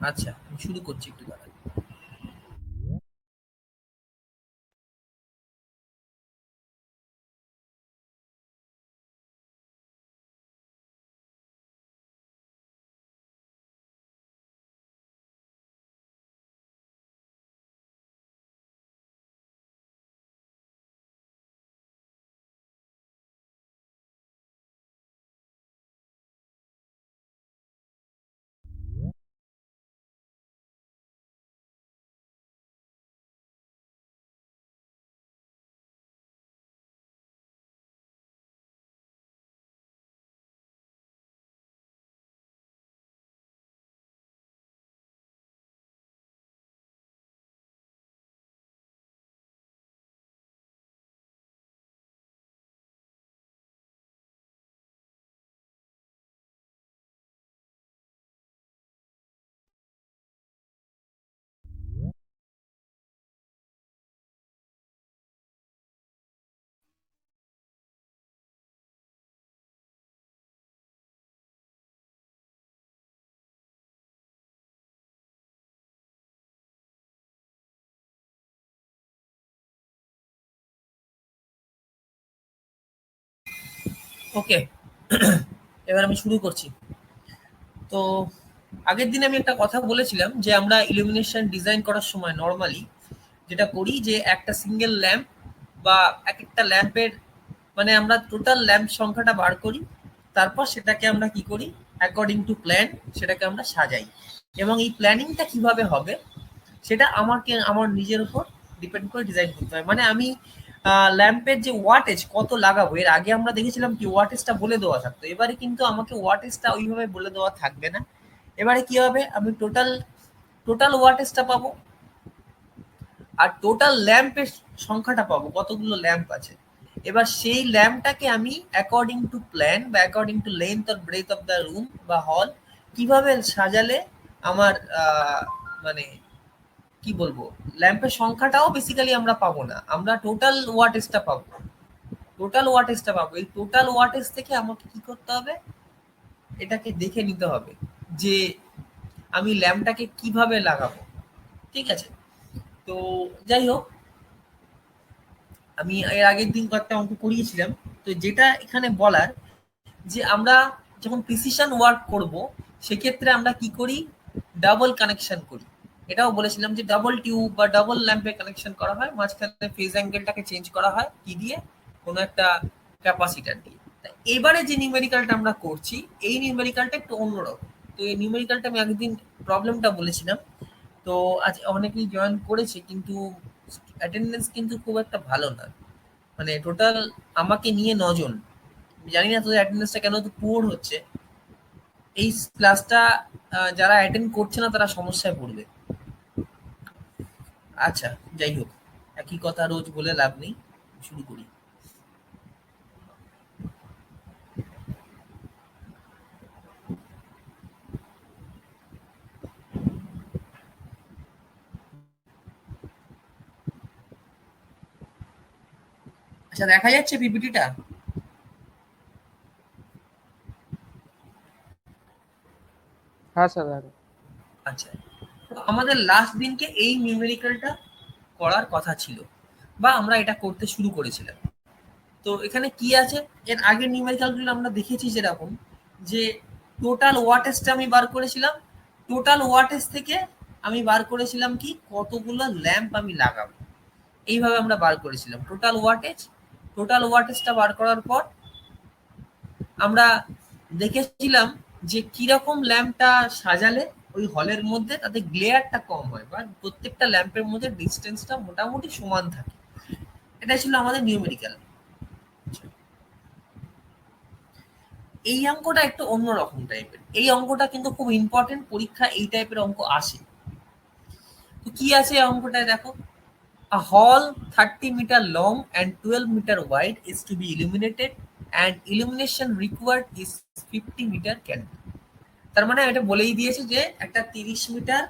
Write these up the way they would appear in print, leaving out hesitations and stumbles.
আচ্ছা, আমি শুরু করছি, একটু দাঁড়ান। ওকে, এবার আমি শুরু করছি। তো আগের দিন আমি একটা কথা বলেছিলাম যে আমরা ইলুমিনেশন ডিজাইন করার সময় নর্মালি যেটা করি যে একটা সিঙ্গেল ল্যাম্প বা এক একটা ল্যাম্পের মানে আমরা টোটাল ল্যাম্প সংখ্যাটা বার করি, তারপর সেটাকে আমরা কি করি, অ্যাকর্ডিং টু প্ল্যান সেটাকে আমরা সাজাই। এবং এই প্ল্যানিংটা কিভাবে হবে সেটা আমাকে আমার নিজের উপর ডিপেন্ড করে ডিজাইন করতে হয়। মানে আমি ল্যাম্পের যে ওয়াটেজ কত লাগাবো, এর আগে আমরা দেখেছিলাম কি ওয়াটেজটা বলে দেওয়া থাকতো, এবারে কিন্তু আমাকে ওয়াটেজটা ওইভাবে বলে দেওয়া থাকবে না। এবারে কি হবে, আমি টোটাল টোটাল ওয়াটেজটা পাবো, আর টোটাল ল্যাম্পের সংখ্যাটা পাবো, কতগুলো ল্যাম্প আছে। এবার সেই ল্যাম্পটাকে আমি অ্যাকর্ডিং টু প্ল্যান বা according to length or breadth of the room বা হল কিভাবে সাজালে আমার মানে কি বলবো, ল্যাম্পের সংখ্যাটাও বেসিক্যালি আমরা পাবো না, আমরা টোটাল ওয়াটেজটা পাবো। টোটাল ওয়াটেজটা পাবো, এই টোটাল ওয়াটেজ থেকে আমাকে কি করতে হবে, এটাকে দেখে নিতে হবে যে আমি ল্যাম্পটাকে কিভাবে লাগাবো। ঠিক আছে, তো যাই হোক, আমি এর আগের দিন কয়েকটা অঙ্ক করিয়েছিলাম। তো যেটা এখানে বলার যে আমরা যখন প্রিসিশন ওয়ার্ক করব সেক্ষেত্রে আমরা কি করি, ডাবল কানেকশন করি। এটাও বলেছিলাম যে ডাবল টিউব বা ডাবল ল্যাম্পে কানেকশন করা হয়, মাঝখানে ফেজ অ্যাঙ্গেলটাকে চেঞ্জ করা হয় কি দিয়ে, কোনো একটা ক্যাপাসিটার দিয়ে। এবারে যে নিউমেরিক্যালটা আমরা করছি, এই নিউমেরিক্যালটা একটু অন্যরকম। তো এই নিউমেরিক্যালটা আমি আগের দিন প্রবলেমটা বলেছিলাম। তো আজ অনেকেই জয়েন করেছে কিন্তু অ্যাটেন্ডেন্স কিন্তু খুব একটা ভালো না, মানে টোটাল আমাকে নিয়ে 9 জন। আমি জানি না তোদের অ্যাটেন্ডেন্সটা কেন তো পুয়ার হচ্ছে। এই ক্লাসটা যারা অ্যাটেন্ড করছে না তারা সমস্যায় পড়বে। আচ্ছা, যাই হোক, একই কথা রোজ বলে লাভ নেই, শুরু করি। আচ্ছা, দেখা যাচ্ছে পিপিটিটা? হ্যাঁ স্যার, দেখো। আচ্ছা, তো আমাদের লাস্ট দিনকে এই নিউমেরিক্যালটা করার কথা ছিল, বা আমরা এটা করতে শুরু করেছিলাম। তো এখানে কি আছে, এর আগের নিউমেরিক্যালগুলো আমরা দেখেছি যেরকম, যে টোটাল ওয়াটেজটা আমি বার করেছিলাম, টোটাল ওয়াটেজ থেকে আমি বার করেছিলাম কি কতগুলো ল্যাম্প আমি লাগাবো, এইভাবে আমরা বার করেছিলাম টোটাল ওয়াটেজ। টোটাল ওয়াটেজটা বার করার পর আমরা দেখেছিলাম যে কিরকম ল্যাম্পটা সাজালে ওই হলের মধ্যে তাতে গ্লেয়ারটা কম হয় বা প্রত্যেকটা ল্যাম্পের মধ্যে ডিস্টেন্সটা মোটামুটি সমান থাকে। এটা ছিল আমাদের নিউমেরিক্যাল। এই অঙ্কটা একটু অন্যরকম টাইপের, এই অঙ্কটা কিন্তু খুব ইম্পর্টেন্ট, পরীক্ষা এই টাইপের অঙ্ক আসে। তো কি আছে এই অঙ্কটায় দেখো, a hall 30 meter long and 12 meter wide is to be illuminated and illumination required is 50 meter candle। তার মানে এটা বলেই দিয়েছে যে একটা 30 মিটার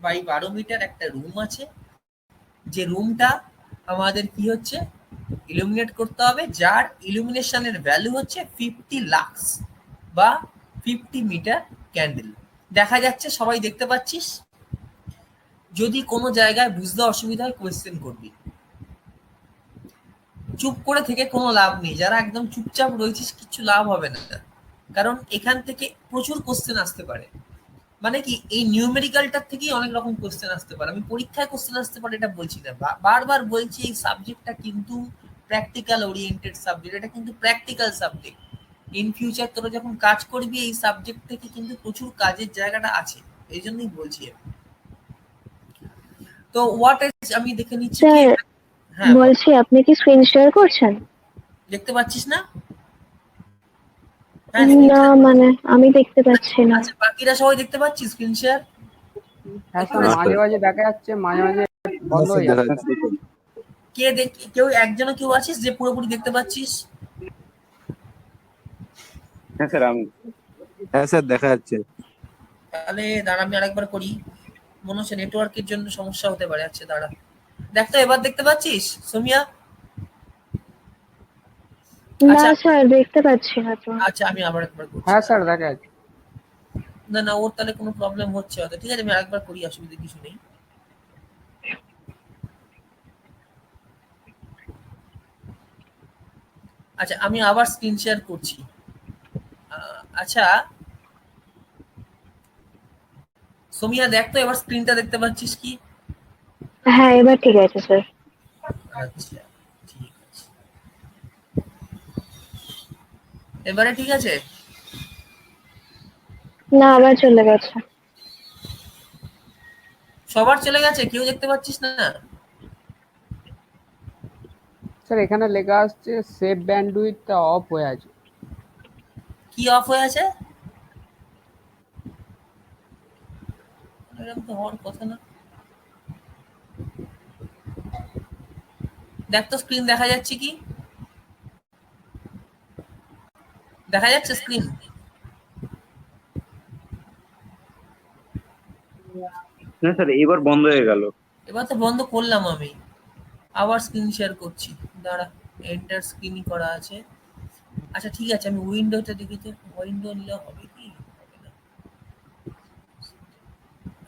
বাই 12 মিটার একটা রুম আছে, যে রুমটা আমাদের কি হচ্ছে ইলুমিনেট করতে হবে, যার ইলুমিনেশনের ভ্যালু হচ্ছে 50 লাক্স বা 50 মিটার ক্যান্ডেল। দেখা যাচ্ছে, সবাই দেখতে পাচ্ছিস। যদি কোনো জায়গায় বুঝতে অসুবিধা হয় কোয়েশ্চেন করবি, চুপ করে থেকে কোনো লাভ নেই। যারা একদম চুপচাপ রয়েছিস কিচ্ছু লাভ হবে না, কারণ এখান থেকে প্রচুর কোশ্চেন আসতে পারে। মানে কি, এই নিউমেরিক্যালটার থেকেই অনেক রকম কোশ্চেন আসতে পারে। আমি পরীক্ষায় কোশ্চেন আসতে পারে এটা বলছি না, বারবার বলছি এই সাবজেক্টটা কিন্তু প্র্যাকটিক্যাল ওরিয়েন্টেড সাবজেক্ট, এটা কিন্তু প্র্যাকটিক্যাল সাবজেক্ট। ইন ফিউচার তোরা যখন কাজ করবি এই সাবজেক্ট থেকে কিন্তু প্রচুর কাজের জায়গাটা আছে, এই জন্যই বলছি। তো হোয়াট ইজ, আমি দেখে নিচ্ছি কি। স্যার হ্যাঁ বল। বলছি, আপনি কি স্ক্রিন শেয়ার করছেন? দেখতে পাচ্ছিস না? হ্যাঁ স্ক্রিন না, শেয়ার। মানে আমি দেখতে পাচ্ছি না। আচ্ছা, বাকিরা সবাই দেখতে পাচ্ছিস স্ক্রিন শেয়ার? হ্যাঁ স্যার, মাঝে মাঝে দেখা যাচ্ছে, মাঝে মাঝে বন্ধ হয়ে যাচ্ছে। কে দেখ, কেউ একজনও কেউ আছিস যে পুরোপুরি দেখতে পাচ্ছিস? হ্যাঁ স্যার, আমি হ্যাঁ স্যার দেখা যাচ্ছে। তাহলে দাঁড়া, আমি আরেকবার করি। মনে হচ্ছে নেটওয়ার্কের জন্য সমস্যা হতে পারে। আচ্ছা দাঁড়া, দেখ তো এবার দেখতে পাচ্ছিস সোমিয়া? না আচ্ছা স্যার, দেখতে পাচ্ছি না তো। আচ্ছা, আমি আবার একবার করছি। হ্যাঁ স্যার দেখা যাচ্ছে। না না, ওর তাহলে কোনো প্রবলেম হচ্ছে হয়তো। ঠিক আছে, আমি আরেকবার করি, অসুবিধা কিছু নেই। আচ্ছা, আমি আবার স্ক্রিন শেয়ার করছি। আচ্ছা সোমিয়া, দেখ তো এবার স্ক্রিনটা দেখতে পাচ্ছিস কি? হ্যাঁ, এবার ঠিক আছে স্যার। আচ্ছা ঠিক আছে, এবারে ঠিক আছে। না, আবার চলে গেছে। সবার চলে গেছে, কেউ দেখতে পাচ্ছিস না? স্যার এখানে লেখা আসছে সেভ ব্যান্ডউইথটা অফ হয়ে আছে। কি অফ হয়ে আছে? এরকম তো হওয়ার কথা না। দেখ তো স্ক্রিন দেখা যাচ্ছে কি? দেখা যাচ্ছে স্ক্রিন? হ্যাঁ স্যার, এবার বন্ধ হয়ে গেল। এবার তো বন্ধ করলাম আমি, আবার স্ক্রিন শেয়ার করছি। দাঁড়া, এন্টার স্ক্রিনই করা আছে। আচ্ছা ঠিক আছে, আমি উইন্ডোতে দেখি তো। উইন্ডো নিলে হবে কি হবে না?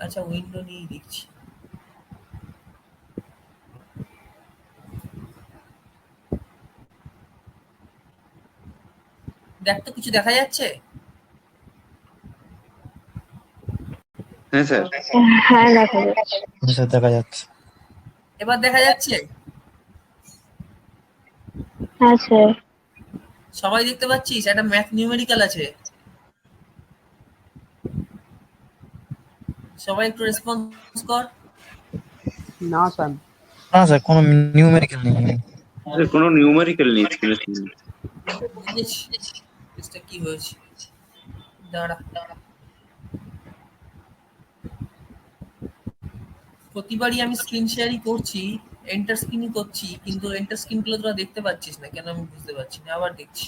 আচ্ছা উইন্ডো নিয়েই দেখছি। দেখ তো কিছু দেখা যাচ্ছে? হ্যাঁ স্যার। হ্যাঁ, দেখা যাচ্ছে। স্যার দেখা যাচ্ছে। এবার দেখা যাচ্ছে? হ্যাঁ স্যার। সবাই দেখতে পাচ্ছিস? একটা ম্যাথ নিউমেরিক্যাল আছে, সবাই একটু রেসপন্স কর। না স্যার। না স্যার, কোনো নিউমেরিক্যাল নেই। স্যার, কোনো নিউমেরিক্যাল নেই স্ক্রিনে। এটা কি হয়েছে? দাঁড়া, প্রতিবারই আমি স্ক্রিন শেয়ারই করছি, এন্টার স্ক্রিনই করছি, কিন্তু এন্টার স্ক্রিন গুলো তোরা দেখতে পাচ্ছিস না কেন আমি বুঝতে পারছি না। আবার দেখছি।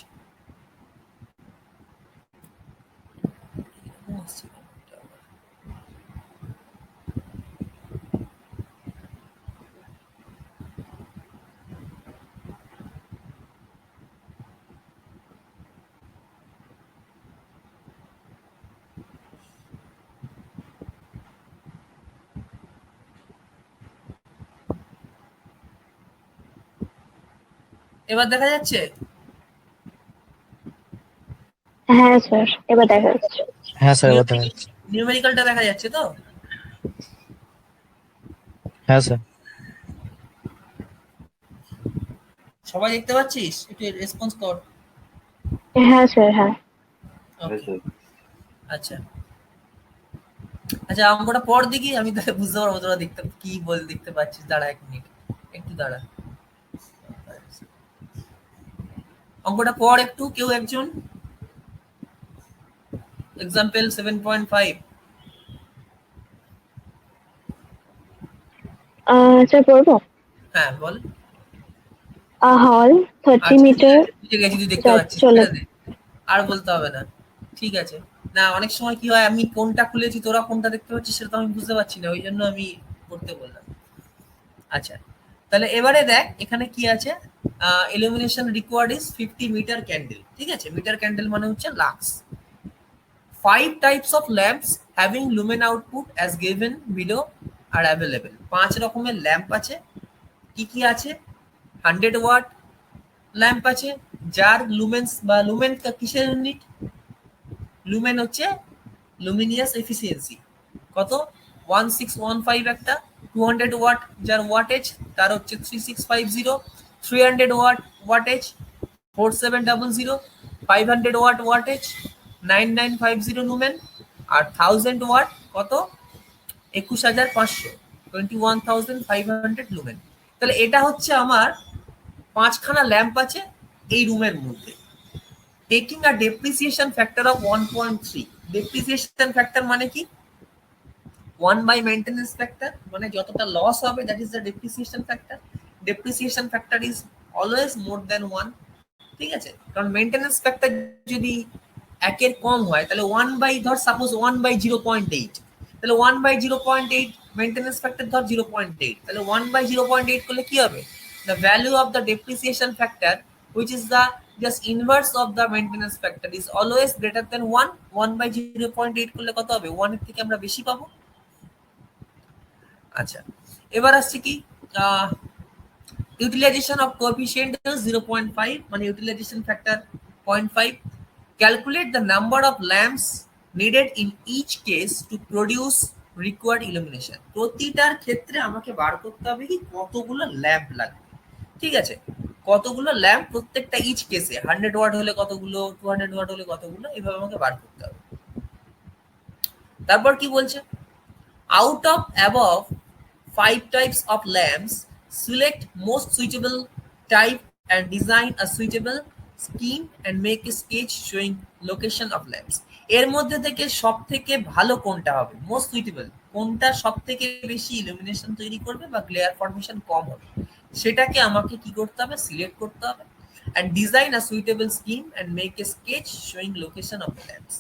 এরকম আসছে কেন এটা আবার? এবার দেখা যাচ্ছে? হ্যাঁ স্যার, এবার দেখা যাচ্ছে। হ্যাঁ স্যার, এবার দেখা যাচ্ছে। নিউমেরিক্যালটা দেখা যাচ্ছে তো? হ্যাঁ স্যার। সবাই দেখতে পাচ্ছিস? একটু রেসপন্স কর। হ্যাঁ স্যার, হ্যাঁ। ওকে, আচ্ছা আচ্ছা, অঙ্কটা পর দেখি, আমি তাহলে বুঝতে পারবো তোরা দেখতে কি বল দেখতে পাচ্ছিস। দাঁড়া এক মিনিট, একটু দাঁড়া। অঙ্কটা পর একটু, কেউ একজন। এক্সাম্পল 7.5। স্যার পড়বো। হ্যাঁ বল। A hall 30 আচ্ছা meter বুঝে গেছি, তুই দেখতে পাচ্ছিস, চলো। ছেড়ে দে, আর বলতে হবে না। ঠিক আছে। না অনেক সময় কি হয়, আমি কোনটা খুলেছি তোরা কোনটা দেখতে পাচ্ছিস সেটা তো আমি বুঝতে পারছি না, ওই জন্য আমি করতে বললাম। আচ্ছা, তাহলে এবারে দেখ এখানে কি আছে। Illumination required is 50 metre candle. ঠিক আছে, মিটার ক্যান্ডেল মানে হচ্ছে lux. 5 types of lamps having lumen output as given below are available. 5 রকমের ল্যাম্প আছে। কি কি আছে? 100 ওয়াট ল্যাম্প আছে যার লুমেন্স বা লুমেন কিসের ইউনিট? লুমেন হচ্ছে লুমিনিয়াস এফিসিয়েন্সি। কত? 1615 একটা। 200 ওয়াট যার ওয়াটেজ তার হচ্ছে 3650। 300 watt wattage 4700। 500 watt wattage 9950 lumen. আর 1000 ওয়াট কত? 21500, 21500 লুমেন। তাহলে এটা হচ্ছে আমার 5খানা ল্যাম্প আছে এই রুমের মধ্যে। Taking a depreciation factor of 1.3। Depreciation factor মানে কি? 1 বাই মেইনটেনেন্স ফ্যাক্টর, মানে যতটা লস হবে that is the depreciation factor. Depreciation factor is always more than 1। ঠিক আছে, কারণ মেইনটেনেন্স ফ্যাক্টর যদি 1 এর কম হয় তাহলে 1 বাই, ধর সাপোজ 1 বাই 0.8, তাহলে 1 বাই 0.8 মেইনটেনেন্স ফ্যাক্টর ধর 0.8, তাহলে 1 বাই 0.8 করলে কি হবে? The value of the depreciation factor, which is the just inverse of the maintenance factor, is always greater than 1. 1 by 0.8 করলে কত হবে? 1 এর থেকে আমরা বেশি পাবো। আচ্ছা, এবার আসছে কি utilization of coefficient is 0.5, মানে utilization factor 0.5. Calculate the number of lamps needed in each case to produce required illumination. প্রতিটার ক্ষেত্রে আমাকে বার করতে হবে কি কতগুলো ল্যাম্প লাগবে। ঠিক আছে, কতগুলো ল্যাম্প প্রত্যেকটা ইচ কেসে, 100 ওয়াট হলে কতগুলো, 200 ওয়াট হলে কতগুলো, এইভাবে আমাকে বার করতে হবে। তারপর কি বলছে? Out of above 5 types of lamps, select most suitable type and design a suitable scheme and make a sketch showing location of lamps. এর মধ্যে থেকে সবথেকে ভালো কোনটা হবে? মোস্ট সুইটেবল কোনটা সবথেকে বেশি ইলুমিনেশন তৈরি করবে বা গ্লেয়ার ফর্মেশন কম হবে, সেটাকে আমাকে কি করতে হবে? সিলেক্ট করতে হবে। and design a suitable scheme and make a sketch showing location of the lamps.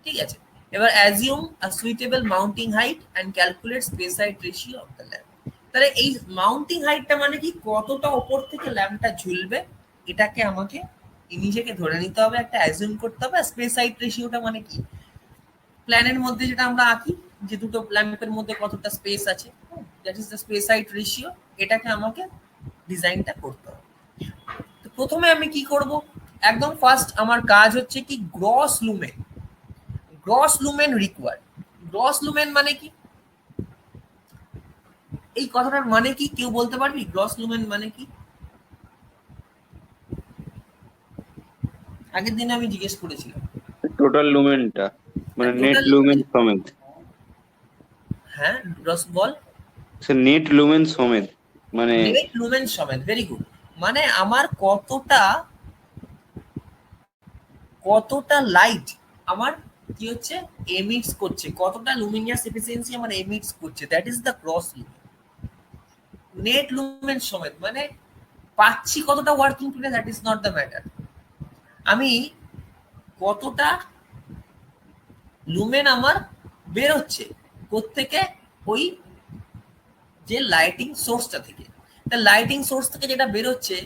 ঠিক আছে, এবার assume a suitable mounting height and calculate space height ratio of the lamp. তাহলে এই মাউন্টিং হাইটটা মানে কি? কতটা উপর থেকে ল্যাম্পটা ঝুলবে, এটাকে আমাকে নিজেকে ধরে নিতে হবে, একটা অ্যাজিউম করতে হবে। স্পেস হাইট রেশিওটা মানে কি? প্ল্যানের মধ্যে যেটা আমরা আঁকি যে দুটো ল্যাম্পের মধ্যে কতটা স্পেস আছে, that is the space height ratio. এটাকে আমাকে ডিজাইনটা করতে হবে। তো প্রথমে আমি কি করব? একদম ফার্স্ট আমার কাজ হচ্ছে কি gross lumen. Gross lumen required. Gross lumen মানে কি? এই কথাটার মানে কি কেউ বলতে পারবি? গ্রস লুমেন মানে কি? আগের দিন আমি জিজ্ঞেস করেছিলাম। টোটাল লুমেনটা, মানে নেট লুমেন সমেত। হ্যাঁ, গ্রস বল। সে নেট লুমেন সমেত, মানে নেট লুমেন সমেত। Very good. মানে আমার কতটা লাইট আমার কি হচ্ছে এমিটস করছে, কতটা লুমিনিয়াস এফিসিয়েন্সি আমার এমিটস করছে, that is the gross lumen. Net lumen সমেত মানে পাচ্ছি কতটা working today, that is not the matter. আমি কতটা লুমেন আমার বের হচ্ছে কোত্থেকে? ওই যে লাইটিং সোর্সটা থেকে। তা লাইটিং সোর্স থেকে যেটা বের হচ্ছে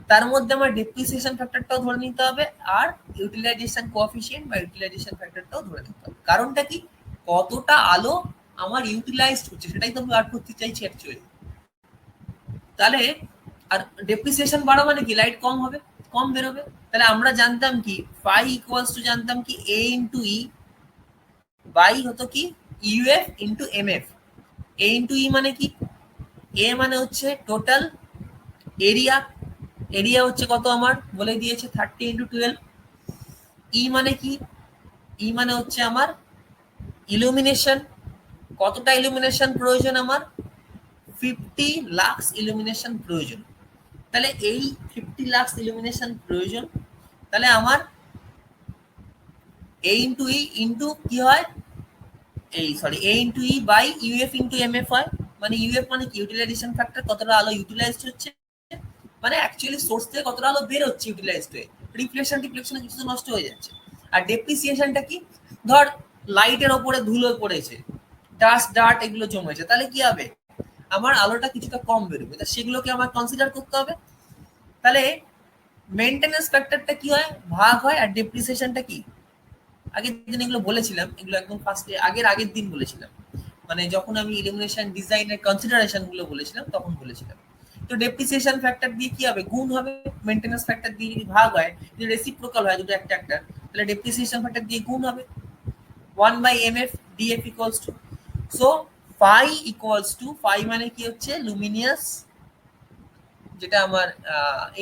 তার মধ্যে আমার ডেপ্রিসিয়েশন ফ্যাক্টরটাও ধরে নিতে হবে, আর ইউটিলাইজেশন কোএফিশিয়েন্ট বা ইউটিলাইজেশন ফ্যাক্টরটাও ধরে নিতে হবে। কারণটা কি? কতটা আলো আমার ইউটিলাইজড হচ্ছে সেটাই তো আমি বার করতে চাইছি অ্যাকচুয়ালি। তাহলে আর ডেপ্রিসিয়েশন বাড়া মানে কি? লাইট কম হবে, কম বেরোবে। তাহলে আমরা জানতাম কি ফাই ইকুয়ালস টু জানতাম কি এ ইন্টু ই বাই হতো কি ইউএফ ইন্টু এমএফ। এ ইন্টু ই মানে কি? এ মানে হচ্ছে টোটাল এরিয়া। এরিয়া হচ্ছে কত আমার বলে দিয়েছে 30 ইন্টু 12। ই মানে কি? ই মানে হচ্ছে আমার ইলুমিনেশন। কতটা ইলুমিনেশন প্রয়োজন আমার? 50 লাক্স ইলুমিনেশন প্রয়োজন। তাহলে এই 50 লাক্স ইলুমিনেশন প্রয়োজন। তাহলে আমার এ ইন্টু ই ইন্টু কি হয়? A into E by UF into MF হয়। মানে ইউএফ মানে কি? ইউটিলাইজেশন ফ্যাক্টর, কতটা আলো ইউটিলাইজড হচ্ছে, মানে অ্যাকচুয়ালি সোর্স থেকে কতটা আলো বের হচ্ছে ইউটিলাইজড হয়ে, রিফ্লেকশন কিছু তো নষ্ট হয়ে যাচ্ছে। আর ডেপ্রিসিয়েশনটা কি? ধর লাইটের ওপরে ধুলো পড়েছে, ডাস্ট ডার্ট এগুলো জমেছে, তাহলে কি হবে? আমার আলোটা কিছুটা কম বেরোবে, তা সেগুলোকে আমার কনসিডার করতে হবে। তাহলে মেইনটেনেন্স ফ্যাক্টরটা কি হয়? ভাগ হয়, আর ডেপ্রিসিয়েশনটা কি? আগের দিন এগুলো বলেছিলাম, এগুলো একদম ফার্স্টে আগের দিন বলেছিলাম, মানে যখন আমি ইলুমিনেশন ডিজাইনের কনসিডারেশন গুলো বলেছিলাম তখন বলেছিলাম। তো ডেপ্রিসিয়েশন ফ্যাক্টর দিয়ে কি হবে, গুণ হবে। মেইনটেনেন্স ফ্যাক্টর দিয়ে যদি ভাগ হয়, যদি রেসিপ্রোকাল হয় দুটো একটা একটা, তাহলে ডেপ্রিসিয়েশন ফ্যাক্টর দিয়ে গুণ হবে। 1/mf df equals to, so phi equals to, phi মানে কি হচ্ছে লুমিনিয়াস, যেটা আমার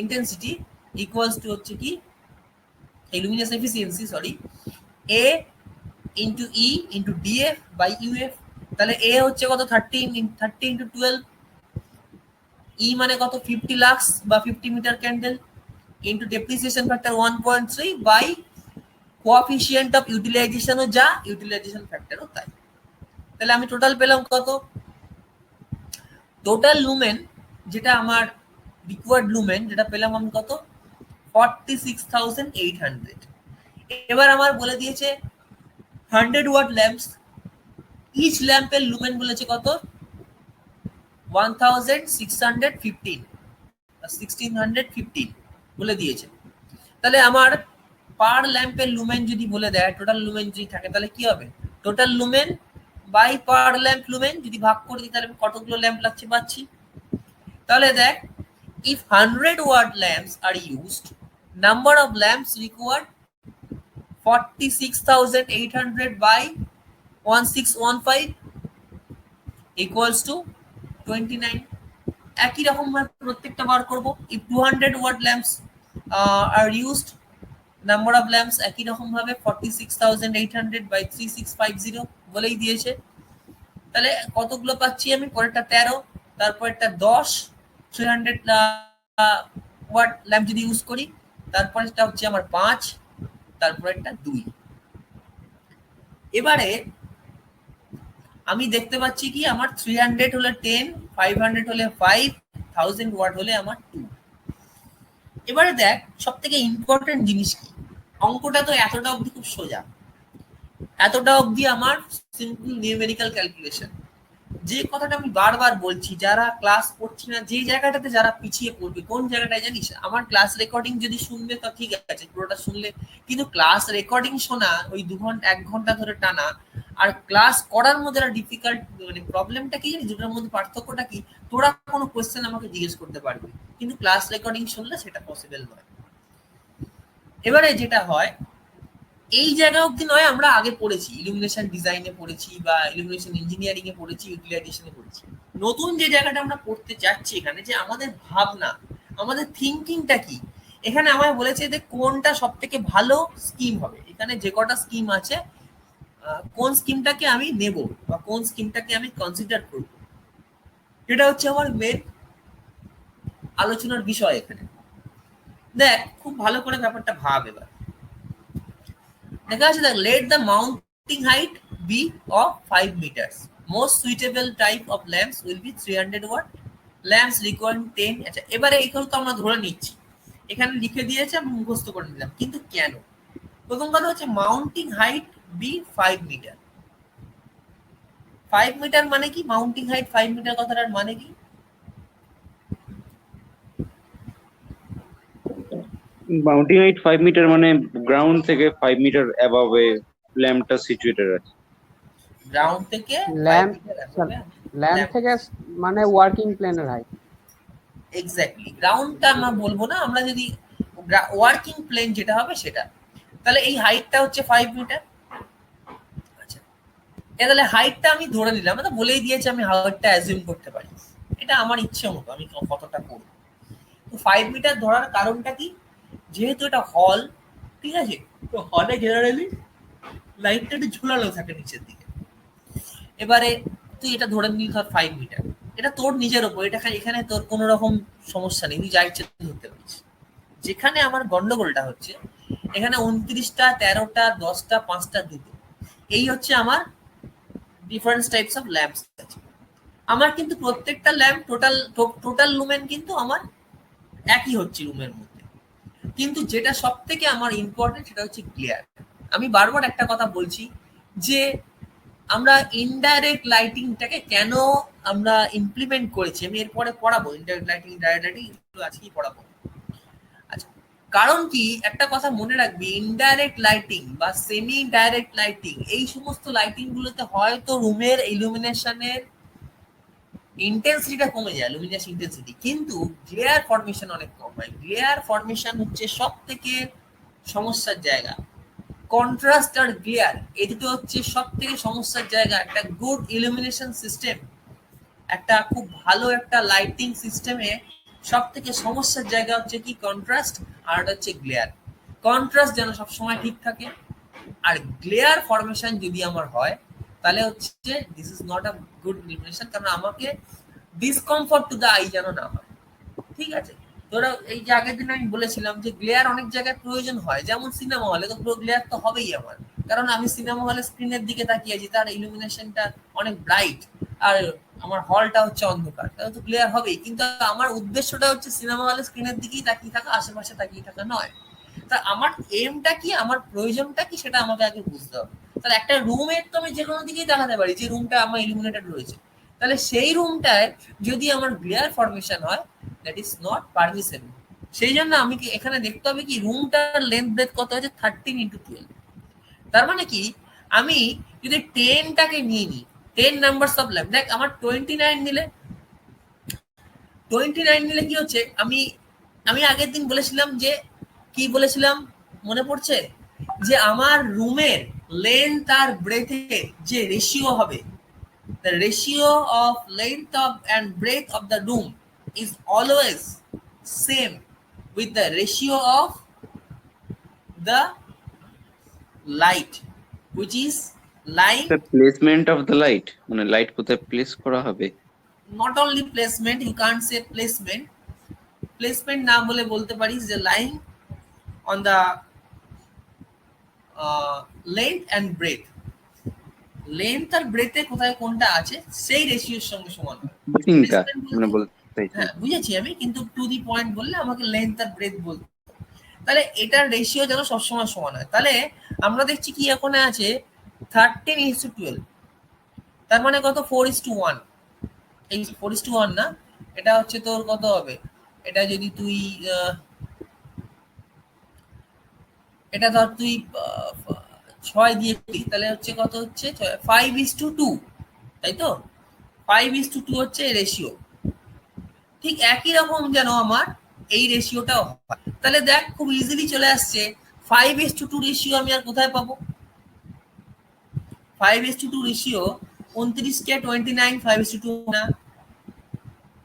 ইন্টেন্সিটি, ইকুয়ালস টু হচ্ছে কি luminous efficiency, sorry, a into E into DF by UF. তাহলে এ হচ্ছে কত 30 ইন্টু 12, ই মানে কত 50 লাক্স বা 50 metre candle, into depreciation factor 1.3 by coefficient of ইউটিলাইজেশনও যা, ইউটিলাইজেশন ফ্যাক্টরও তাই। তাহলে আমি টোটাল পেলাম কত, টোটাল লুমেন যেটা আমার রিকোয়ার্ড লুমেন যেটা পেলাম আমি কত 46,800। এবার আমার বলে দিয়েছে 100 ওয়াট ল্যাম্পস, ইচ ল্যাম্পের লুমেন বলেছে কত 1615 বলে দিয়েছে। তাহলে আমার পার ল্যাম্পের লুমেন যদি বলে দেয়, টোটাল লুমেন যদি থাকে তাহলে কি হবে, total lumen by per lamp lumen যদি ভাগ করে দিই তাহলে কতগুলো ল্যাম্প লাগছে পাচ্ছি। তাহলে দেখ, if 100 watt lamps are used, number of lamps required 46,800 by 1615 equals to 29। একই রকম ভাবে প্রত্যেকটা বার করব। if 200 watt lamps are used, number of lamps একই রকম ভাবে 46,800 by 3650 বলেই দিয়েছে। তাহলে কতগুলো পাচ্ছি আমি, পরেরটা 13, তারপরেরটা 10, 300 ওয়াট ল্যাম্প যদি ইউজ করি, তারপরেরটা হচ্ছে আমার 5, তারপরেরটা 2। এবারে আমি দেখতে পাচ্ছি কি আমার 300 হলে 10, 500 হলে 5, 1000 ওয়াট হলে আমার 2। এবারে দেখ সব থেকে ইম্পর্টেন্ট জিনিস কি, অঙ্কটা তো এতটা অবধি খুব সোজা, এতটা অবধি আমার সিম্পল নিউমেরিক্যাল ক্যালকুলেশন। যে কথাটা আমি বারবার বলছি, যারা ক্লাস করছি না, যে জায়গাটাতে যারা পিছিয়ে পড়বে, কোন জায়গাটায় জানিস, আমার ক্লাস রেকর্ডিং যদি শুনবে তো ঠিক আছে, পুরোটা শুনলে, কিন্তু ক্লাস রেকর্ডিং শোনা ওই 2 ঘন্টা 1 ঘন্টা ধরে টানা, আর ক্লাস করার মধ্যে একটা ডিফিকাল্ট, মানে প্রবলেমটা কি জানিস, দুটোর মধ্যে পার্থক্যটা কি, তোরা কোনো কোয়েশ্চেন আমাকে জিজ্ঞেস করতে পারবি, কিন্তু ক্লাস রেকর্ডিং শুনলে সেটা পসিবল নয়। এবারে যেটা হয়, এই জায়গা অবধি নয় আমরা আগে পড়েছি, ইলুমিনেশন ডিজাইনে পড়েছি বা ইলুমিনেশন ইঞ্জিনিয়ারিং এ পড়েছি, ইউটিলাইজেশনে পড়েছি। নতুন যে জায়গাটা আমরা পড়তে যাচ্ছি এখানে, যে আমাদের ভাবনা, আমাদের থিঙ্কিংটা কি, এখানে আমায় বলেছে যে কোনটা সব থেকে ভালো স্কিম হবে। এখানে যে কটা স্কিম আছে, কোন স্কিমটাকে আমি নেব বা কোন স্কিমটাকে আমি কনসিডার করব, এটা হচ্ছে আমার মেন আলোচনার বিষয় এখানে। দেখ খুব ভালো করে ব্যাপারটা ভাব। এবার দেখা আছে, দেখ, let the mounting height be of 5 meters. Most suitable type of lamps will be 300 watt. Lamps requiring 10। আচ্ছা, এবারে এইগুলো তো আমরা ধরে নিচ্ছি, এখানে লিখে দিয়েছে, আমি মুখস্থ করে নিলাম, কিন্তু কেন? প্রথম কথা হচ্ছে mounting height be 5 metre. 5 metre মানে কি, মাউন্টিং হাইট 5 মিটার কথাটার মানে কি? মাউন্টিং হাইট 5 মিটার মানে গ্রাউন্ড থেকে 5 মিটার অ্যাবove ল্যাম্পটা সিচুয়েটেড আছে। গ্রাউন্ড থেকে ল্যাম্প থেকে মানে ওয়ার্কিং প্লেনের হাইট। এক্স্যাক্টলি, গ্রাউন্ডটা আমরা বলবো না, আমরা যদি ওয়ার্কিং প্লেন যেটা হবে সেটা, তাহলে এই হাইটটা হচ্ছে 5 মিটার। আচ্ছা, তাহলে হাইটটা আমি ধরে নিলাম, মানে বলেই দিয়েছে আমি হাইটটা অ্যাজিউম করতে পারি, এটা আমার ইচ্ছে মতো আমি কতটা করব। তো 5 মিটার ধরার কারণটা কি, যেহেতু এটা হল, ঠিক আছে, তো হলে জেনারেলি লাইটটা একটু ঝুলানো থাকে নিচের দিকে। এবারে তুই এটা ধরে নিলি ধর 5 মিটার, এটা তোর নিজের ওপর, এটা এখানে তোর কোনো রকম সমস্যা নেই, তুই যা ইচ্ছে ধরতে পারিস। যেখানে আমার গন্ডগোলটা হচ্ছে, এখানে 29টা, 13টা, 10টা, 5টা, 2টো, এই হচ্ছে আমার ডিফারেন্ট টাইপস অফ ল্যাম্পস আছে। আমার কিন্তু প্রত্যেকটা ল্যাম্প টোটাল লুমেন কিন্তু আমার একই হচ্ছে রুমের মধ্যে, কিন্তু যেটা সব থেকে আমার ইম্পর্টেন্ট সেটা হচ্ছে গ্লেয়ার। আমি বারবার একটা কথা বলছি যে আমরা ইনডাইরেক্ট লাইটিংটাকে কেন আমরা ইমপ্লিমেন্ট করেছি, আমি এরপরে পড়াবো ইনডাইরেক্ট লাইটিং, ডাইরেক্ট লাইটিং আজকেই পড়াবো। আচ্ছা, কারণ কি একটা কথা মনে রাখবি, ইনডাইরেক্ট লাইটিং বা সেমি ডাইরেক্ট লাইটিং এই সমস্ত লাইটিং গুলোতে হয়তো রুমের ইলুমিনেশনের ইন্টেন্সিটিটা কমে যায়, লুমিনাস ইন্টেন্সিটি, কিন্তু গ্লেয়ার ফর্মেশন অনেক কম হয়। গ্লেয়ার ফর্মেশন হচ্ছে সব থেকে সমস্যার জায়গা। কন্ট্রাস্ট আর গ্লেয়ার এই দুটো হচ্ছে সব থেকে সমস্যার জায়গা। একটা গুড ইলুমিনেশন সিস্টেম, একটা খুব ভালো একটা লাইটিং সিস্টেমে সব থেকে সমস্যার জায়গা হচ্ছে কি কন্ট্রাস্ট, আর হচ্ছে গ্লেয়ার। কন্ট্রাস্ট যেন সবসময় ঠিক থাকে, আর গ্লেয়ার ফর্মেশন যদি আমার হয় তাহলে হচ্ছে this is not a good illumination, কারণ আমাকে ডিসকমফর্ট টু দ্য আই যেন না হয়। ঠিক আছে, তোরা এই যে আগের দিন আমি বলেছিলাম যে গ্লেয়ার অনেক জায়গায় প্রয়োজন হয়, যেমন সিনেমা হলে তো পুরো গ্লেয়ার তো হবেই আমার, কারণ আমি সিনেমা হলে স্ক্রিনের দিকে তাকিয়ে আছি, তার ইলুমিনেশনটা অনেক ব্রাইট, আর আমার হলটা হচ্ছে অন্ধকার, তাহলে তো গ্লেয়ার হবেই। কিন্তু আমার উদ্দেশ্যটা হচ্ছে সিনেমা হলে স্ক্রিনের দিকেই তাকিয়ে থাকা, আশেপাশে তাকিয়ে থাকা নয়। তা আমার এমটা কি, আমার প্রয়োজনটা কি, সেটা আমাকে আগে বুঝতে হবে। তাহলে একটা রুমের তো আমি যে কোনো দিকেই তাকাতে পারি, যে রুমটা আমার ইলুমিনেটেড রয়েছে, তাহলে সেই রুমটায় যদি আমার গ্লেয়ার ফর্মেশন হয়, দ্যাট ইজ নট পারমিসেবল। সেই জন্য আমি কি এখানে দেখতে হবে কি রুমটার লেন্থ ব্রেথ কত হচ্ছে 13x12। তার মানে কি আমি যদি 10টাকে নিয়ে নিই, 10 নাম্বারস অফ ল্যাম্প, দেখ আমার 29 নিলে, 29 নিলে কি হচ্ছে, আমি আগের দিন বলেছিলাম যে কি বলেছিলাম মনে পড়ছে, যে আমার রুমের লেন্থ আর ব্রেথের যে রেশিও হবে, the ratio of length of and breadth of the room is always same with the ratio of the light which is lying. The placement of the light, মানে লাইট কোথায় প্লেস করা হবে। Not only placement, you can't say placement না বলে বলতে পারিস যে lying on the length and breadth, length আর ব্রেথে কোথায় কোনটা আছে সেই রেশিওর সঙ্গে সমান হয়। বুকিংটা মানে বলতে চাইছি। হ্যাঁ বুঝেছি আমি, কিন্তু টু দি পয়েন্ট বললে আমাকে লেন্থ আর ব্রেথ বলতে, তাহলে এটার রেশিও যেন সবসময় সমান হয়। তাহলে আমরা দেখছি কি এখন আছে 13:12, তার মানে কত 4:1, এই 4:1 না, এটা হচ্ছে তোর কত হবে, এটা যদি তুই এটা ধর তুই 6 দিয়ে করি, তাহলে হচ্ছে কত হচ্ছে 5:2, তাই তো 5:2 হচ্ছে রেশিও। ঠিক একই রকম যেন আমার এই রেশিওটাও হয়। তাহলে দেখ খুব ইজিলি চলে আসছে 5:2 রেশিও আমি আর কোথায় পাবো, 5:2 রেশিও 29 কে 29 5:2 না,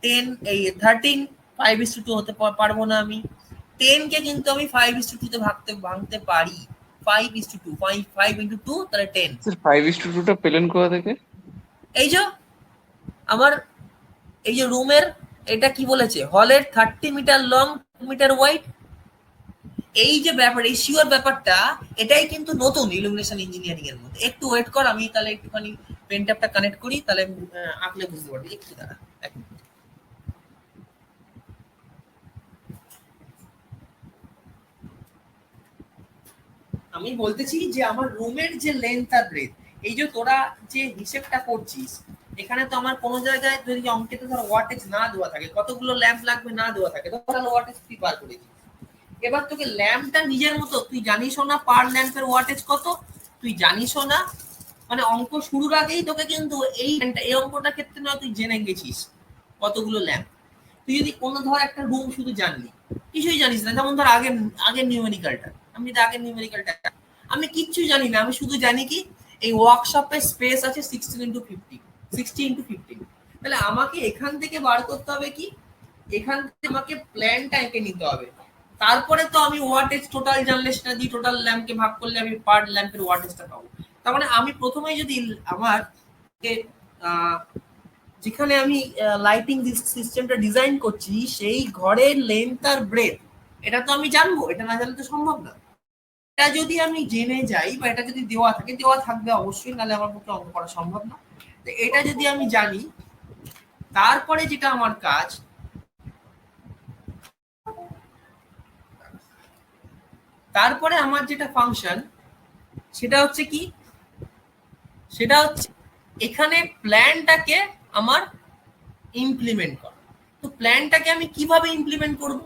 10 এই 13 5:2 হতে পারবো না আমি, 10 কে কিন্তু আমি 5:2 তে ভাঙতে পারি, 5:2 5 into 2 তাহলে 10। 5:2 টা পেলেন কোথা থেকে? এই যে আমার এই যে রুমের এটা কি বলেছে, হলের 30 মিটার লং 2 মিটার ওয়াইড, এই যে ব্যাপার রেশিওর ব্যাপারটা, এটাই কিন্তু নতুন ইলুমিনেশন ইঞ্জিনিয়ারিং এর মধ্যে। একটু ওয়েট কর, আমি তাহলে একটুখানি পেন ট্যাপটা কানেক্ট করি, তাহলে আঁকলে বুঝতে পারবি। একটু দাঁড়া, এক মিনিট। আমি বলতেছি যে আমার রুমের যে লেন্থ আর ব্রেথ, এই যে তোরা যে হিসেবটা করছিস, এখানে তো আমার কোনো জায়গায় যদি অঙ্কে তো ধর ওয়াটেজ না দেওয়া থাকে, কতগুলো ল্যাম্প লাগবে না দেওয়া থাকে, তো তাহলে ওয়াটেজ তুই পার করেছিস। এবার তোকে ল্যাম্পটা নিজের মতো তুই জানিসও না পার ল্যাম্পের ওয়াটেজ কত, তুই জানিসও না, মানে অঙ্ক শুরুর আগেই তোকে কিন্তু এই অঙ্কটার ক্ষেত্রে নয় তুই জেনে গেছিস কতগুলো ল্যাম্প। তুই যদি কোনো ধর একটা রুম শুধু জানলি, কিছুই জানিস না, যেমন ধর আগের নিউমেরিক্যালটা, আমি যদি আগের নিউমেরিক্যালটা আমি কিচ্ছু জানি না, আমি শুধু জানি কি এই ওয়ার্কশপের স্পেস আছে 60x15, তাহলে আমাকে এখান থেকে বার করতে হবে কি, এখান থেকে আমাকে প্ল্যানটা এঁকে নিতে হবে, তারপরে তো আমি ওয়াটেজ টোটাল জানলে সেটা দিয়ে টোটাল ল্যাম্পকে ভাগ করলে আমি পার ল্যাম্পের ওয়াটেজটা পাবো। তার মানে আমি প্রথমেই যদি আমার যেখানে আমি লাইটিং সিস্টেমটা ডিজাইন করছি সেই ঘরের লেন্থ আর ব্রেথ এটা তো আমি জানবো, এটা না জানলে তো সম্ভব না। এটা যদি আমি জেনে যাই বা এটা যদি দেওয়া থাকবে অবশ্যই, নাহলে আমার পক্ষে অঙ্ক করা সম্ভব না। তো এটা যদি আমি জানি, তারপরে যেটা আমার কাজ, তারপরে আমার যেটা ফাংশন সেটা হচ্ছে কি, সেটা হচ্ছে এখানে প্ল্যানটাকে আমার ইমপ্লিমেন্ট করা। তো প্ল্যানটাকে আমি কিভাবে ইমপ্লিমেন্ট করব,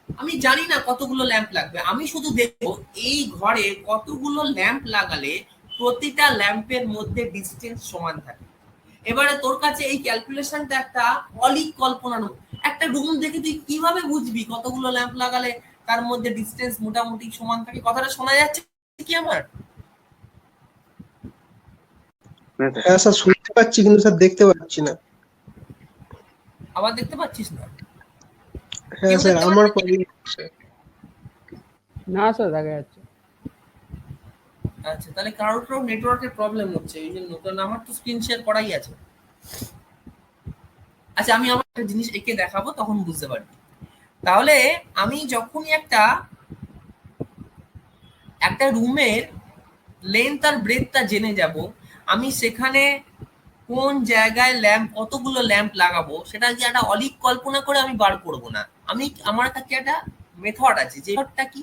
আমি জানি না কতগুলো ল্যাম্প লাগবে, আমি শুধু দেখবো এই ঘরে কতগুলো ল্যাম্প লাগালে প্রতিটা ল্যাম্পের মধ্যে ডিস্টেন্স সমান থাকে। এবারে তোর কাছে এই ক্যালকুলেশনটা একটা অলিক কল্পনার, একটা রুম দেখে তুই কিভাবে বুঝবি কতগুলো ল্যাম্প লাগালে তার মধ্যে ডিস্টেন্স মোটামুটি সমান থাকে? কথাটা শোনা যাচ্ছে কি আমার? হ্যাঁ স্যার শুনতে পাচ্ছি কিন্তু স্যার দেখতে পাচ্ছি না। আবার দেখতে পাচ্ছিস না? হ্যাঁ স্যার আমার প্রবলেম হচ্ছে। না স্যার দেখা যাচ্ছে। আচ্ছা, তাহলে কারোর নেটওয়ার্কের প্রবলেম হচ্ছে এই জন্য, কারণ আমার তো স্ক্রিন শেয়ার করাই আছে। আচ্ছা, আমি আমার একটা জিনিস এঁকে দেখাবো, তখন বুঝতে পারবি। তাহলে আমি যখনই একটা রুমের লেন্থ আর ব্রেথটা জেনে যাব, আমি সেখানে কোন জায়গায় ল্যাম্প, কতগুলো ল্যাম্প লাগাবো, সেটা কি একটা অলিক কল্পনা করে আমি বার করব না। আমার কাছে একটা মেথড আছে, যে মেথডটা কি,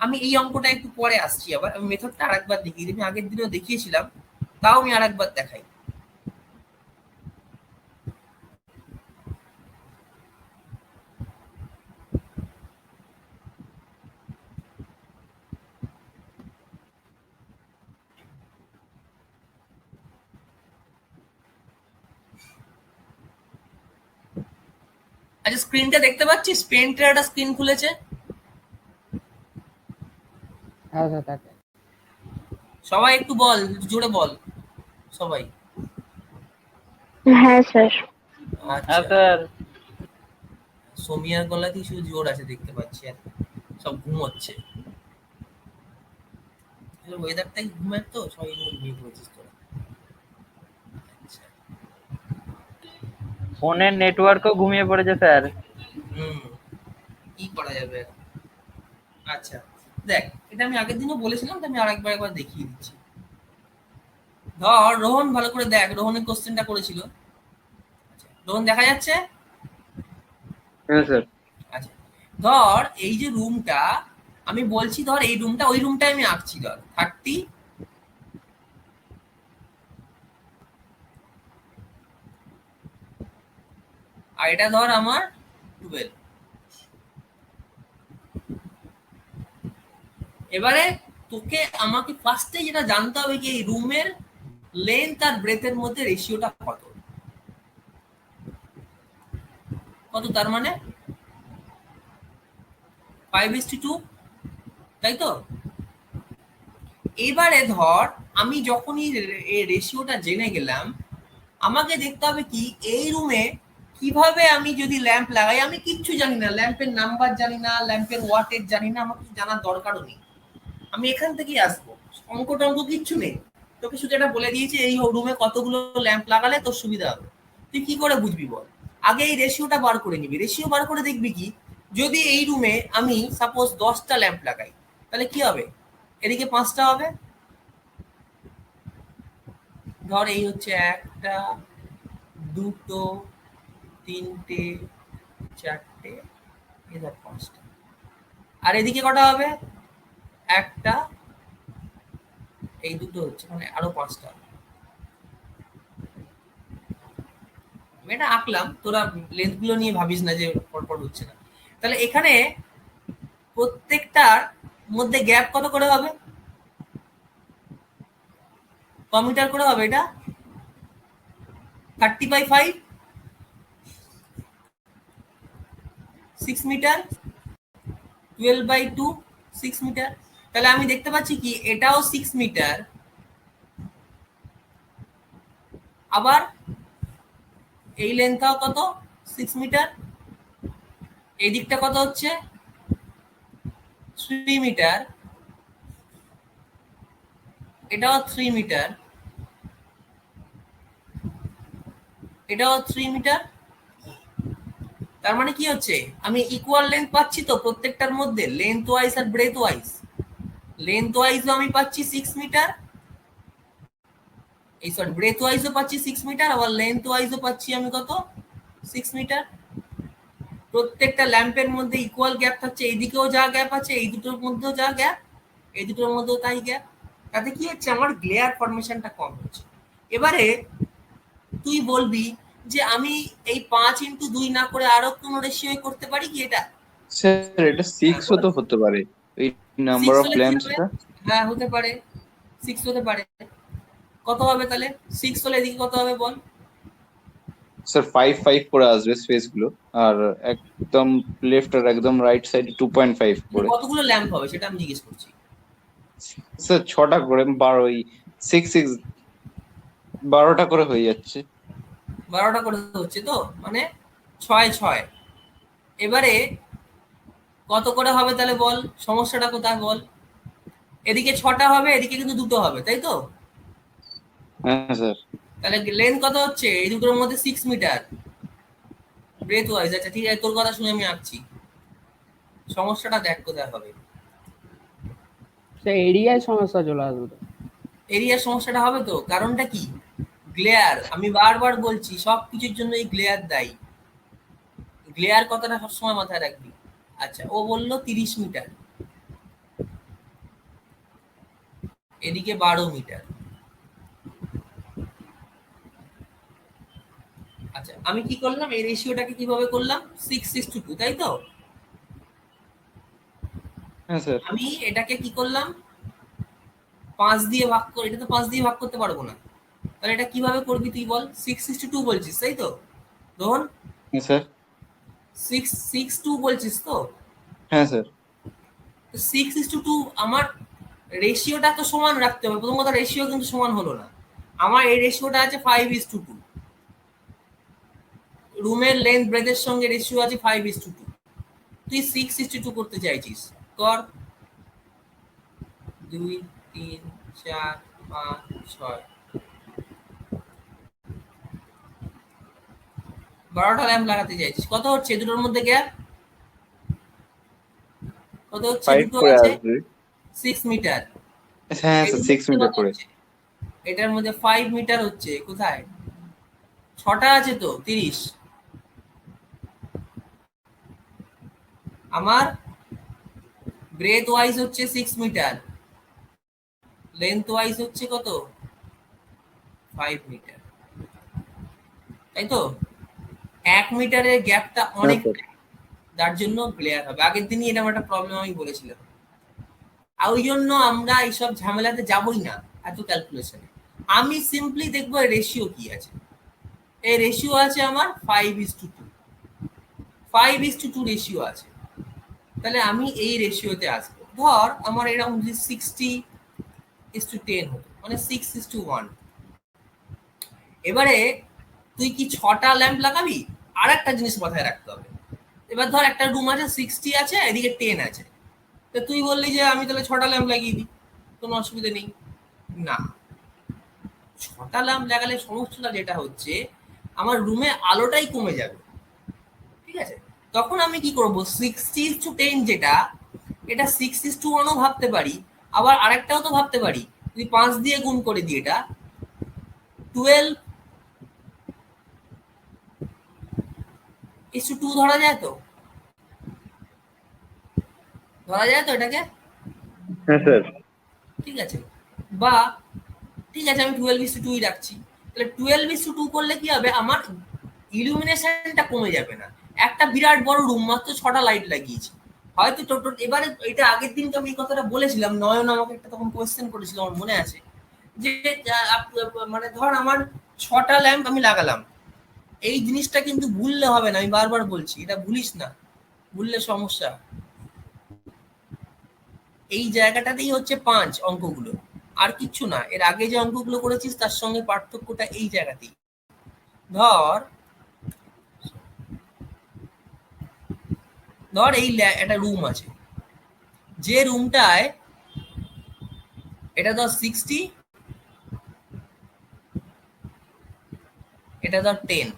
আমি এই অঙ্কটা একটু পরে আসছি, আবার আমি মেথডটা আরেকবার দেখিয়ে দিই। আমি আগের দিনও দেখিয়েছিলাম, তাও আমি আরেকবার দেখাই। আচ্ছা, স্ক্রিনটা দেখতে পাচ্ছিস? পেন্টের একটা স্ক্রিন খুলেছে। হ্যাঁ স্যার থাকে। সবাই একটু বল, জোরে বল সবাই। হ্যাঁ স্যার। আচ্ছা স্যার। সোমিয়ার গলাতেই শুধু জোর আছে দেখতে পাচ্ছি, আর সব ঘুমোচ্ছে। ওয়েদারটাই ঘুমের, তো সবাই ঘুমিয়ে পড়েছিস তোরা। আচ্ছা, ফোনের নেটওয়ার্কও ঘুমিয়ে পড়েছে স্যার। কি করা যাবে এখন? আচ্ছা দেখ, এটা আমি আগের দিনও বলেছিলাম, তো আমি একবার দেখিয়ে দিচ্ছি। ধর রোহন, ভালো করে দেখ, রোহনের কোশ্চেনটা করেছিল। আচ্ছা, রোহন দেখা যাচ্ছে? হ্যাঁ স্যার। আচ্ছা, ধর এই যে রুমটা আমি বলছি, ধর এই রুমটা, ওই রুমটা আমি আঁকছি, ধর 30, আর এটা ধর আমার 12। এবারে আমাকে ফার্স্টে যেটা জানতে হবে কি, এই রুমের লেন্থ আর ব্রেথের মধ্যে রেশিওটা কত, তার মানে 5:2, তাই তো? এবারে ধর আমি যখনই এই রেশিওটা জেনে গেলাম, আমাকে দেখতে হবে কি এই রুমে কিভাবে আমি যদি ল্যাম্প লাগাই, আমি কিচ্ছু জানি না, ল্যাম্পের নাম্বার জানি না, ল্যাম্পের ওয়াটেজ জানি না, আমার কিছু জানার দরকারও নেই। আমি এখান থেকেই আসবো, অঙ্ক টঙ্ক কিচ্ছু নেই, তোকে শুধু এটা বলে দিয়েছি এই রুমে কতগুলো ল্যাম্প লাগালে তোর সুবিধা হবে। তুই কি করে বুঝবি বল? আগে এই রেশিওটা বার করে নিবি। রেশিও বার করে দেখবি কি, যদি এই রুমে আমি সাপোজ 10টা ল্যাম্প লাগাই, তাহলে কি হবে, এদিকে 5টা হবে। ধর এই হচ্ছে 1টা, 2টো, 3টে, 4টে, এবার 5টা। আর এদিকে কটা হবে, 1টা, এই দুটো হচ্ছে, মানে আরো 5টা। আমি এটা আঁকলাম, তোরা লেন্থ গুলো নিয়ে ভাবিস না যে পরপর হচ্ছে না। তাহলে এখানে প্রত্যেকটার মধ্যে গ্যাপ কত করে হবে, ক মিটার করে হবে? এটা 30/5, 6 মিটার, 12/2, 6 মিটার। তাহলে আমি দেখতে পাচ্ছি কি এটাও 6 মিটার, আবার এই লেন্থটাও কত, 6 মিটার, এই দিকটা কত হচ্ছে 3 মিটার, এটাও 3 মিটার, এটাও 3 মিটার। তার মানে কি হচ্ছে, আমি ইকুয়াল লেন্থ পাচ্ছি তো প্রত্যেকটার মধ্যে, লেন্থ ওয়াইজ আর ব্রেথ ওয়াইজ। লেন্থ ওয়াইজও আমি পাচ্ছি 6 মিটার, এই সরি ব্রেথ ওয়াইজও পাচ্ছি 6 মিটার, আবার লেন্থ ওয়াইজও পাচ্ছি আমি কত, 6 মিটার। প্রত্যেকটা ল্যাম্পের মধ্যে ইকুয়াল গ্যাপ থাকছে, এইদিকেও যা গ্যাপ আছে, এই দুটোর মধ্যেও যা গ্যাপ, এই দুটোর মধ্যেও তাই গ্যাপ। তাতে কি হচ্ছে, আমার গ্লেয়ার ফরমেশনটা কম হচ্ছে। এবারে তুই বলবি যে আমি এই 5x2 না করে আরো কোনো রেশিও করতে পারি কি এটা? স্যার এটা 6 ও তো হতে পারে, এই নাম্বার 6 অফ হলে কি হবে? ল্যাম্পসটা। হ্যাঁ হতে পারে, 6 হতে পারে। কত হবে তাহলে? 6 হলে এদিকে কত হবে বল? স্যার 5 5 করে আসবে স্পেস গুলো, আর একদম লেফট আর একদম রাইট সাইডে 2.5 করে। কতগুলো ল্যাম্প হবে সেটা আমি জিজ্ঞেস করছি। স্যার 6টা করে 12, ওই 6 6 12টা করে হয়ে যাচ্ছে। 12টা করে হচ্ছে তো, মানে 6 6। এবারে কত করে হবে তাহলে বল, সমস্যাটা কোথায় বল? এদিকে 6টা হবে, এদিকে কিন্তু 2টো হবে, তাই তো? হ্যাঁ স্যার। তাহলে লেন্থ কত হচ্ছে এই দুটোর মধ্যে? 6 মিটার ব্রেথ ওয়াইজ। আচ্ছা ঠিক আছে, তোর কথা শুনে আমি আঁকছি। সমস্যাটা দেখ কোথায় হবে। সে এরিয়ায় সমস্যা চলে আসবে তো। এরিয়ার সমস্যাটা হবে তো, কারণটা কি? গ্লেয়ার। আমি বারবার বলছি সব কিছুর জন্য এই গ্লেয়ার দায়ী। গ্লেয়ার কথাটা সবসময় মাথায় রাখবি। আচ্ছা ও বললো 30 মিটার, এদিকে 12 মিটার। আচ্ছা আমি কি করলাম, এই রেশিওটাকে কিভাবে করলাম? 6:2, তাই তো? হ্যাঁ স্যার। আমি এটাকে কি করলাম, 5 দিয়ে ভাগ করে, এটা তো 5 দিয়ে ভাগ করতে পারবো না, তাহলে এটা কিভাবে করবি তুই বল? 6:2 বলছিস তাই তো রোহন? হ্যাঁ স্যার। 6:2 বলছিস তো? হ্যাঁ স্যার। 6:2 আমার রেশিওটা তো সমান রাখতে হবে। প্রথম কথা, রেশিও কিন্তু সমান হলো না। আমার এই রেশিওটা আছে 5:2, রুমের লেন্থ ব্রেথের সঙ্গে রেশিও আছে 5:2। তুই 6:2 করতে চাইছিস, কর। 2 3 4 5 6, 12টা ল্যাম্প লাগাতে চাইছিস। কত হচ্ছে দুটোর মধ্যে গ্যাপ? কত হচ্ছে? 5 দুটো করে আছে আসবে। 6 মিটার। হ্যাঁ স্যার 6 মিটার করে। এটার মধ্যে 5 মিটার হচ্ছে কোথায়? 6টা আছে তো 30। আমার ব্রেথ ওয়াইজ হচ্ছে 6 মিটার, লেন্থ ওয়াইজ হচ্ছে কত? 5 মিটার, তাই তো? 1 মিটারের গ্যাপটা অনেক, যার জন্য গ্লেয়ার হবে। আগের দিনই এটা একটা প্রবলেম আমি বলেছিলাম। আর ওই জন্য আমরা এইসব ঝামেলাতে যাবই না, এত ক্যালকুলেশনে। আমি সিম্পলি দেখবো রেশিও কি আছে। এই রেশিও আছে আমার 5:2, 5:2 রেশিও আছে। তাহলে আমি এই রেশিওতে আসবো। ধর আমার এরকম যদি 60:10 হতো, মানে 6:1। এবারে তুই কি 6টা ল্যাম্প লাগাবি? আর একটা জিনিস মাথায় রাখতে হবে। এবার ধর একটা রুম আছে, 60 আছে, এদিকে 10 আছে। তো তুই বললি যে আমি তাহলে 6টা ল্যাম্প লাগিয়ে দিই, কোনো অসুবিধা নেই। না, 6টা ল্যাম্প লাগালে সমস্যাটা যেটা হচ্ছে, আমার রুমে আলোটাই কমে যাবে। ঠিক আছে, তখন আমি কি করব? 60:10 যেটা, এটা 6:1ও ভাবতে পারি, আবার আরেকটাও তো ভাবতে পারি। তুই 5 দিয়ে গুণ করে দিই, এটা 12:2 ধরা যায় তো? ধরা যায় তো এটাকে? হ্যাঁ স্যার। ঠিক আছে, বা ঠিক আছে আমি 12:2 রাখছি। তাহলে 12:2 করলে কি হবে, আমার ইলুমিনেশনটা কমে যাবে না। একটা বিরাট বড় রুম, মাত্র 6টা লাইট লাগিয়েছি, হয়তো টোটাল। এবারে এটা আগের দিন তো আমি এই কথাটা বলেছিলাম, নয়ন আমাকে একটা তখন কোয়েশ্চেন করেছিল, আমার মনে আছে যে মানে ধর আমার 6টা ল্যাম্প আমি লাগালাম। এই জিনিসটা কিন্তু ভুললে হবে না, আমি বারবার বলছি, এটা ভুলিস না, ভুললে সমস্যা। এই জায়গাটাতেই হচ্ছে 5 অঙ্কগুলো, আর কিচ্ছু না। এর আগে যে অঙ্কগুলো করেছিস তার সঙ্গে পার্থক্যটা এই জায়গাতেই। ধর ধর এই একটা রুম আছে, যে রুমটায় এটা ধর 60, এটা ধর 10।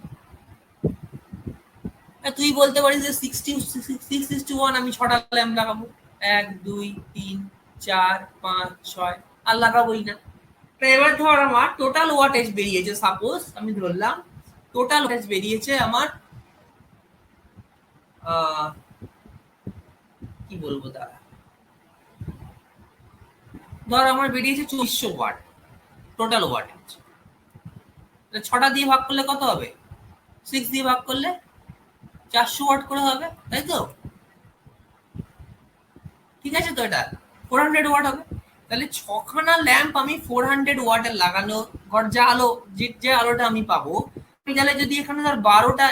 তুই বলতে পারিস যে 6:1 আমি 6টা ল্যাম্প লাগাবো, 1 2 3 4 5 6, আর লাগাবোই না। তো এবার ধর আমার টোটাল ওয়াটেজ বেরিয়েছে, সাপোজ আমি ধরলাম টোটাল ওয়াটেজ বেরিয়েছে আমার কি বলবো দাঁড়া, ধর আমার বেরিয়েছে 2400 ওয়াট টোটাল ওয়াটেজ। 6টা দিয়ে ভাগ করলে কত হবে? 6 দিয়ে ভাগ করলে 400 ওয়াট করে হবে, তাই তো? ঠিক আছে, তো এটা 400 ওয়াট হবে। তাহলে 6খানা ল্যাম্প আমি 400 ওয়াটের লাগানো, ঘর যা আলো, যে আলোটা আমি পাবো, আমি তাহলে যদি এখানে ধর 12টা,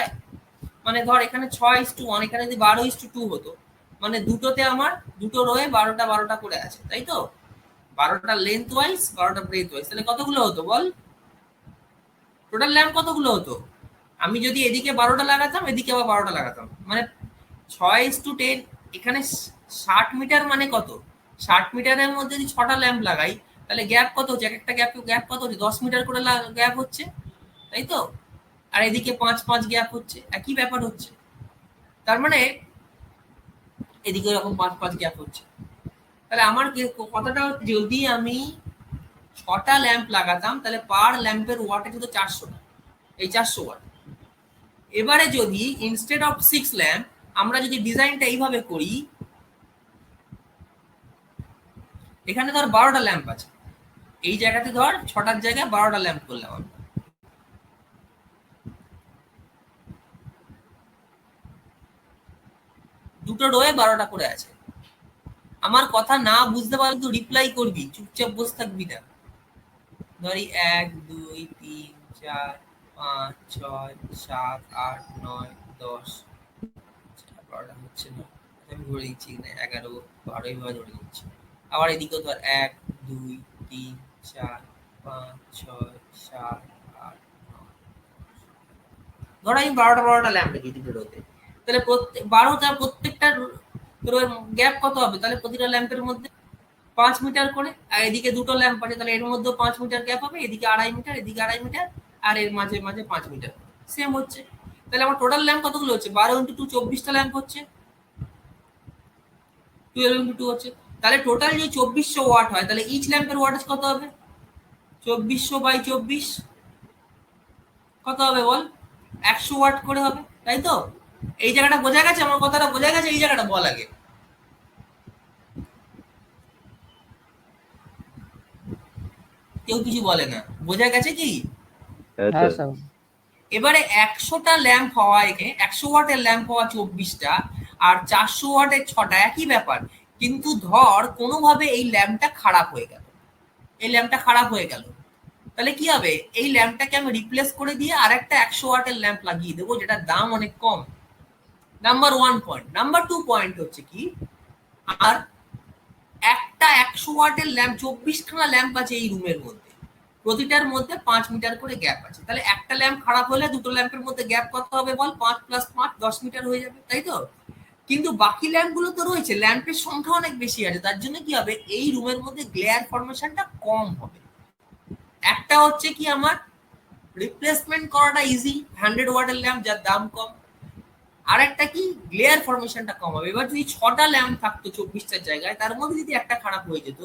মানে ধর এখানে 6:1, এখানে যদি 12:2 হতো, মানে দুটোতে আমার দুটো রোয়ে 12টা 12টা করে আছে, তাই তো? 12টা লেন্থ ওয়াইজ, 12টা ব্রেথ ওয়াইজ, তাহলে কতগুলো হতো বল? টোটাল ল্যাম্প কতগুলো হতো? আমি যদি এদিকে 12টা লাগাতাম, এদিকে আবার 12টা লাগাতাম, মানে 6:10, এখানে 60 মিটার মানে কত? 60 মিটারের মধ্যে যদি 6টা ল্যাম্প লাগাই, তাহলে গ্যাপ কত হচ্ছে? এক একটা গ্যাপ কত হচ্ছে? 10 মিটার করে গ্যাপ হচ্ছে, তাই তো? আর এদিকে 5 গ্যাপ হচ্ছে, একই ব্যাপার হচ্ছে। তার মানে এদিকে এরকম 5 গ্যাপ হচ্ছে। তাহলে আমার কথাটা, যদি আমি 6টা ল্যাম্প লাগাতাম, তাহলে পার ল্যাম্পের ওয়াটেজ হতো 400, এই 400 ওয়াট। এবারে যদি ইনস্টেড অফ 6 ল্যাম্প আমরা যদি ডিজাইনটা এইভাবে করি, এখানে ধর 12টা ল্যাম্প আছে, এই জায়গাতে ধর 6টার জায়গায় 12টা ল্যাম্প করলাম আমরা। দুটো রোয়ে 12টা করে আছে। আমার কথা না বুঝতে পারলে তো রিপ্লাই করবি, চুপচাপ বসে থাকবি না। ধরি 1 2 3 4 5 6 7 8 9 10, 12টা হচ্ছে না, আমি ধরে দিচ্ছি না, 11 12 এইভাবে ধরে দিচ্ছি। আবার এদিকেও ধর 1 2 3 4 5 6 7 8 9, ধর আমি 12টা ল্যাম্প রেখেছি দুটো রোতে, তাহলে প্রত্যেক 12টা প্রত্যেকটা রোয়ের গ্যাপ কত হবে? তাহলে প্রতিটা ল্যাম্পের মধ্যে 5 মিটার করে, আর এদিকে দুটো ল্যাম্প আছে, তাহলে এর মধ্যে 5 মিটার গ্যাপ হবে, এদিকে 2.5 মিটার, এদিকে 2.5 মিটার, আর এর মাঝে মাঝে 5 মিটার, সেম হচ্ছে। তাহলে আমার টোটাল ল্যাম্প কতগুলো হচ্ছে? 12 × 2 24টা ল্যাম্প হচ্ছে, 12 × 2 হচ্ছে। তাহলে টোটাল যদি 2400 ওয়াট হয়, তাহলে ইচ ল্যাম্পের ওয়াটেজ কত হবে? 2400/24 কত হবে বল? 100 ওয়াট করে হবে, তাই তো? এই জায়গাটা বোঝা গেছে? আমার কথাটা বোঝা গেছে? এই জায়গাটা বল আগে। কেউ কিছু বলে না, বোঝা গেছে কি? হ্যাঁ স্যার। এবারে 100টা ল্যাম্প হওয়া, এখানে 100 ওয়াটের ল্যাম্প হওয়া 24টা, আর 400 ওয়াটের 6টা, একই ব্যাপার। কিন্তু ধর কোনোভাবে এই ল্যাম্পটা খারাপ হয়ে গেল, এই ল্যাম্পটা খারাপ হয়ে গেল, তাহলে কি হবে? এই ল্যাম্পটাকে আমি রিপ্লেস করে দিয়ে আরেকটা 100 ওয়াটের ল্যাম্প লাগিয়ে দেবো, যেটার দাম অনেক কম। Number 1 point. নাম্বার 2 পয়েন্ট হচ্ছে কি, আর একটা 100 ওয়াটের ল্যাম্প, 24খানা ল্যাম্প আছে এই রুমের মধ্যে, প্রতিটার মধ্যে 5 মিটার করে গ্যাপ আছে। তাহলে একটা ল্যাম্প খারাপ হলে দুটো ল্যাম্পের মধ্যে গ্যাপ কত হবে বল? 5 + 5 10 মিটার হয়ে যাবে, তাই তো? কিন্তু বাকি ল্যাম্পগুলো তো রয়েছে, ল্যাম্পের সংখ্যা অনেক বেশি আছে, তার জন্য কি হবে? এই রুমের মধ্যে গ্লেয়ার ফরমেশনটা কম হবে। একটা হচ্ছে কি, আমার রিপ্লেসমেন্ট করাটা ইজি, 100 ওয়াটের ল্যাম্প যার দাম কম। আর একটা কি, গ্লেয়ার ফরমেশনটা কম হবে। এবার যদি 6টা ল্যাম্প থাকতো 24টার জায়গায়, তার মধ্যে যদি একটা খারাপ হয়ে যেত,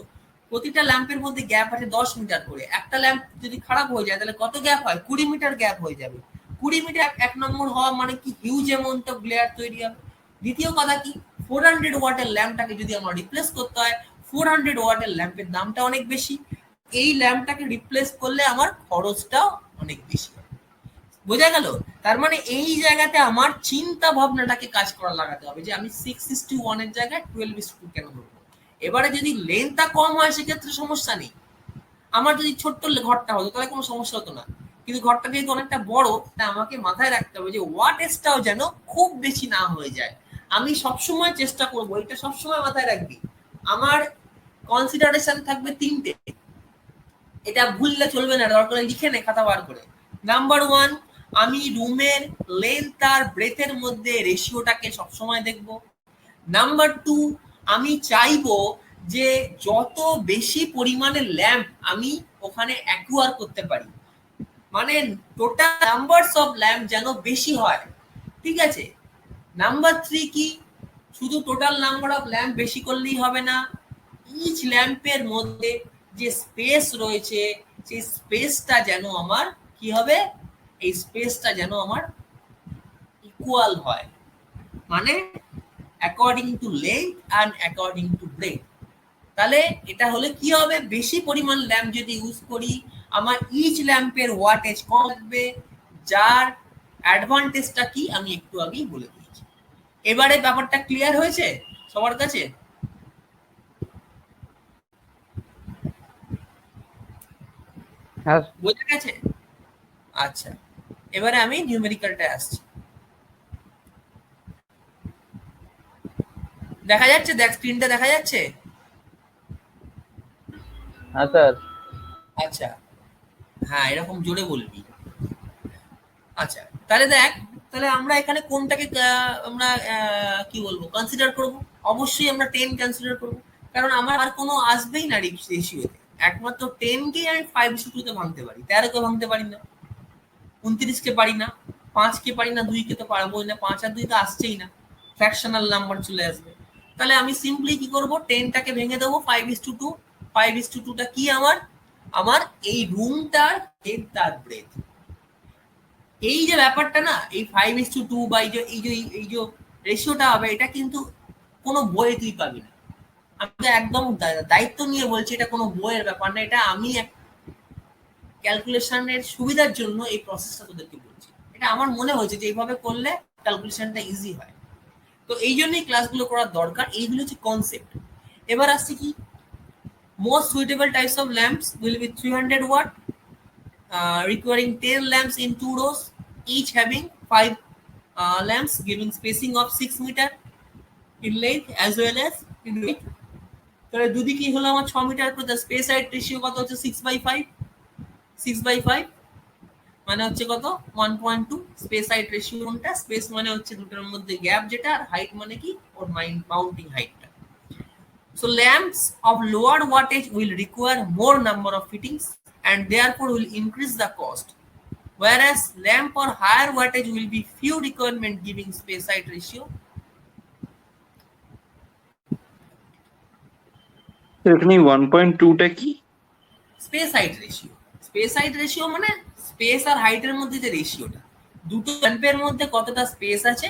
প্রতিটা ল্যাম্পের মধ্যে গ্যাপ আছে 10 মিটার করে, একটা ল্যাম্প যদি খারাপ হয়ে যায়, তাহলে কত গ্যাপ হয়? 20 মিটার গ্যাপ হয়ে যাবে। 20 মিটার 1 নম্বর হওয়া মানে কি, হিউজ অ্যামাউন্ট অফ গ্লেয়ার তৈরি হবে। দ্বিতীয় কথা কি, 400 ওয়াটের ল্যাম্পটাকে যদি আমার রিপ্লেস করতে হয়, 400 ওয়াটের ল্যাম্পের দামটা অনেক বেশি, এই ল্যাম্পটাকে রিপ্লেস করলে আমার খরচটাও অনেক বেশি। বোঝা গেল? তার মানে এই জায়গাতে আমার চিন্তা ভাবনাটাকে কাজ করা লাগাতে হবে, যে আমি 6:1 এর জায়গায় 12:2 কেন ধরবো। এবারে যদি লেন্থটা কম হয়, সেক্ষেত্রে সমস্যা নেই। আমার যদি ছোট্ট ঘরটা হতো, তাহলে কোনো সমস্যা হতো না। কিন্তু ঘরটা যেহেতু অনেকটা বড়, তাই আমাকে মাথায় রাখতে হবে যে ওয়াটেজটাও যেন খুব বেশি না হয়ে যায়। আমি সবসময় চেষ্টা করবো, এটা সবসময় মাথায় রাখবি, আমার কনসিডারেশন থাকবে 3টে, এটা ভুললে চলবে না, দরকার লিখে নে খাতা বার করে। নাম্বার 1, আমি রুমের লেন্থ আর ব্রেথের মধ্যে রেশিওটাকে সবসময় দেখব। নাম্বার 2, আমি চাইবো যে যত বেশি পরিমাণে ল্যাম্প আমি ওখানে অ্যাকুয়ার করতে পারি, মানে টোটাল নাম্বারস অফ ল্যাম্প যেন বেশি হয়, ঠিক আছে? নাম্বার 3 কি, শুধু টোটাল নাম্বার অফ ল্যাম্প বেশি করলেই হবে না, ইচ ল্যাম্পের মধ্যে যে স্পেস রয়েছে, সেই স্পেসটা যেন আমার কি হবে? এই স্পেসটা যেন আমার ইকুয়াল হয়, মানে according to length and according to breathe. তাহলে এটা হলে কি হবে? বেশি পরিমাণ ল্যাম্প যদি ইউজ করি, আমার ইচ ল্যাম্পের ওয়াটেজ কম লাগবে, যার অ্যাডভান্টেজটা কি আমি একটু আগেই বলে দিয়েছি। এবারে ব্যাপারটা ক্লিয়ার হয়েছে সবার কাছে? হ্যাঁ বোঝা গেছে? আচ্ছা, এবারে আমি নিউমেরিক্যালটা আসছি। দেখা যাচ্ছে? দেখ, স্ক্রিনটা দেখা যাচ্ছে? হ্যাঁ স্যার। আচ্ছা, হ্যাঁ, এরকম জোরে বলবি। আচ্ছা, তাহলে দেখ, তাহলে আমরা এখানে কোনটাকে আমরা কি বলবো কনসিডার করব? অবশ্যই আমরা 10 কনসিডার করব, কারণ আমার আর কোনো আসবেই না রেশিওতে। একমাত্র 10 কে আমি 5:2 তে ভাঙতে পারি, 13 কে ভাঙতে পারি না, 29 কে পারি না, 5 কে পারি না, 2 কে তো পারবোই না, 5 আর 2 তো আসছেই না, ফ্র্যাকশনাল নাম্বার চলে আসবে। তাহলে আমি সিম্পলি কি করব, 10টাকে ভেঙে দেবো 5:2। 5:2টা কি আমার? আমার এই রুমটার ডেপথ আর ব্রেথ। এই যে ব্যাপারটা না, এই 5:2 বা এই যে রেশিওটা হবে, এটা কিন্তু কোনো বইয়ে তুই পাবি না। আমি তো একদম দায়িত্ব নিয়ে বলছি, এটা কোনো বইয়ের ব্যাপার না, এটা আমি ক্যালকুলেশনের সুবিধার জন্য এই প্রসেসটা তোদেরকে বলছি। এটা আমার মনে হয়েছে যে এইভাবে করলে ক্যালকুলেশনটা ইজি হয়, তো এই জন্যই ক্লাসগুলো করার দরকার। এইগুলো হচ্ছে কনসেপ্ট। এবার আসছে কি, most suitable types of lamps will be 300 watt, requiring 10 lamps in 2 rows, each having 5 lamps, giving spacing of 6 meter in length as well as in width. তাহলে দুদিকেই হলো আমার 6 মিটার, তো স্পেস হাইট রেশিও কত হচ্ছে 6/5। 6/5 মানে হচ্ছে কত 1.2। স্পেস হাইট রেশিও কোনটা? স্পেস মানে হচ্ছে দুটোর মধ্যে গ্যাপ যেটা, আর হাইট মানে কি ওর মাউন্টিং হাইটটা। So lamps of lower wattage will require more number of fittings and therefore will increase the cost, whereas lamp or higher wattage will be few requirement giving space height ratio. এখানে 1.2টা কি? Space height ratio. Space height ratio মানে space আর হাইটের মধ্যে যে রেশিওটা, দুটো ল্যাম্পের মধ্যে কতটা স্পেস আছে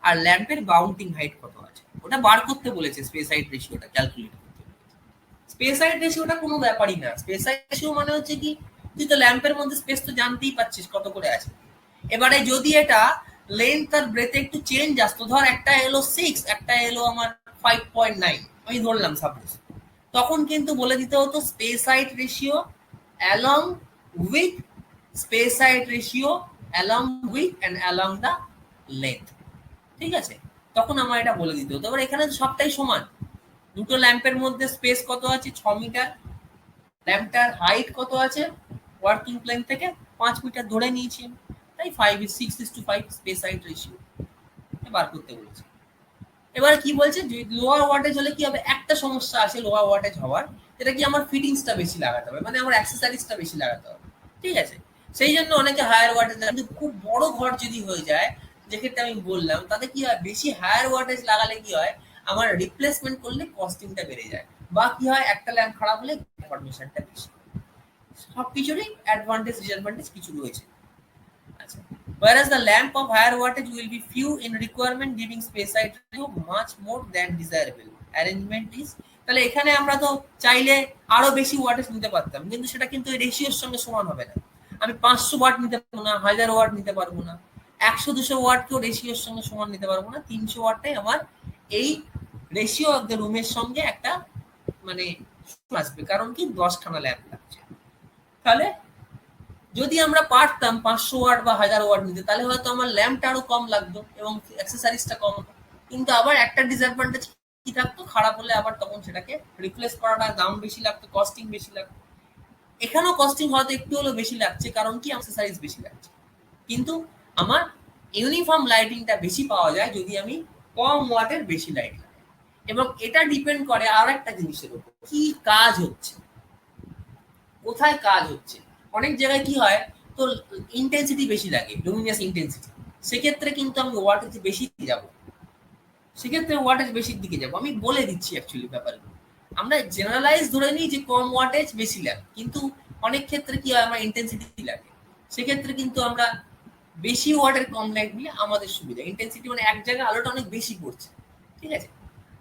আর ল্যাম্পের বাউন্ডিং হাইট কত আছে, ওটা বার করতে বলেছে। স্পেস হাইট রেশিওটা ক্যালকুলেট করতে বলেছে। স্পেস হাইট রেশিওটা কোনো ব্যাপারই না। স্পেস হাইট রেশিও মানে হচ্ছে কি, তুই তো ল্যাম্পের মধ্যে স্পেস তো জানতেই পাচ্ছিস কত করে আছে। এবারে যদি এটা লেন্থ আর ব্রেথে একটু চেঞ্জ আসতো, ধর একটা এলো 6, একটা এলো আমার 5.9, আমি ধরলাম সাপোজ, তখন কিন্তু বলে দিতে হতো space height ratio along with space height ratio along with and along the length. ঠিক আছে, তখন আমার এটা বলে দিতে হতো। এবার এখানে সবটাই সমান, দুটো ল্যাম্পের মধ্যে স্পেস কত আছে 6 মিটার, ল্যাম্পটার হাইট কত আছে ওয়ার্কিং প্লেন থেকে 5 মিটার ধরে নিয়েছি, তাই 5:6:5 স্পেস হাইট রেশিও বার করতে বলেছি। এবার কি বলছে, লোয়ার ওয়াটেজ হলে কি হবে, একটা সমস্যা আছে লোয়ার ওয়াটেজ হওয়ার, যেটা কি আমার ফিটিংসটা বেশি লাগাতে হবে, মানে আমার অ্যাক্সেসরিজটা বেশি লাগাতে হবে। ঠিক আছে, সেই জন্য অনেকে হায়ার ওয়াটেজ, কিন্তু খুব বড় ঘর যদি হয়ে যায়, যেক্ষেত্রে আমি বললাম, তাতে কি হয়, বেশি হায়ার ওয়াটেজ লাগালে কি হয়, আমার রিপ্লেসমেন্ট করলে কস্টিংটা বেড়ে যায়, বা কি হয়, একটা ল্যাম্প খারাপ হলে ইনফরমেশনটা বেশি। সবকিছুরই অ্যাডভান্টেজ ডিসঅ্যাডভান্টেজ কিছু রয়েছে। আচ্ছা, whereas the lamp of higher wattage will be few in requirement, giving space height ratio much more than desirable. Arrangement is, তাহলে এখানে আমরা তো চাইলে আরো বেশি ওয়াটেজ নিতে পারতাম, কিন্তু সেটা কিন্তু এই রেশিওর সঙ্গে সমান হবে না। আমি 500 ওয়াট নিতে পারবো না, 1000 ওয়াট নিতে পারবো না, 100-200 ওয়াটকেও রেশিওর সঙ্গে সমান নিতে পারবো না। 300 ওয়াটটাই আমার এই রেশিও অফ দ্য রুমের সঙ্গে একটা মানে আসবে, কারণ কি 10খানা ল্যাম্প লাগছে। তাহলে যদি আমরা পারতাম 500 ওয়াট বা 1000 ওয়াট নিতে, তাহলে হয়তো আমার ল্যাম্পটা আরো কম লাগতো এবং অ্যাক্সেসরিজটা কম হতো। কিন্তু আবার একটা ডিসঅ্যাডভান্টেজ কি থাকতো, খারাপ হলে আবার তখন সেটাকে রিপ্লেস করাটা দাম বেশি লাগতো, কস্টিং বেশি লাগতো। এখানেও কস্টিং হয়তো একটু হলেও বেশি লাগছে, কারণ কি অ্যাক্সেসরিজ বেশি লাগছে, কিন্তু আমার ইউনিফর্ম লাইটিংটা বেশি পাওয়া যায় যদি আমি কম ওয়াটের বেশি লাইট লাগাই। এবং এটা ডিপেন্ড করে আর একটা জিনিসের উপর, কি কাজ হচ্ছে, কোথায় কাজ হচ্ছে। অনেক জায়গায় কি হয়, তো ইন্টেন্সিটি বেশি লাগে, লুমিনাস ইন্টেন্সিটি, সেক্ষেত্রে কিন্তু আমি ওয়াটেজ বেশি দিয়ে যাবো, সেক্ষেত্রে ওয়াটেজ বেশির দিকে যাবো। আমি বলে দিচ্ছি অ্যাকচুয়ালি ব্যাপারগুলো, আমরা জেনারেলাইজ ধরে নিই যে কম ওয়াটেজ বেশি লাগে, কিন্তু অনেক ক্ষেত্রে কি হয়, আমার ইন্টেন্সিটি লাগে, সেক্ষেত্রে কিন্তু আমরা বেশি ওয়াটের কম লাইট নিলে আমাদের সুবিধা। ইন্টেন্সিটি মানে এক জায়গায় আলোটা অনেক বেশি পড়ছে, ঠিক আছে,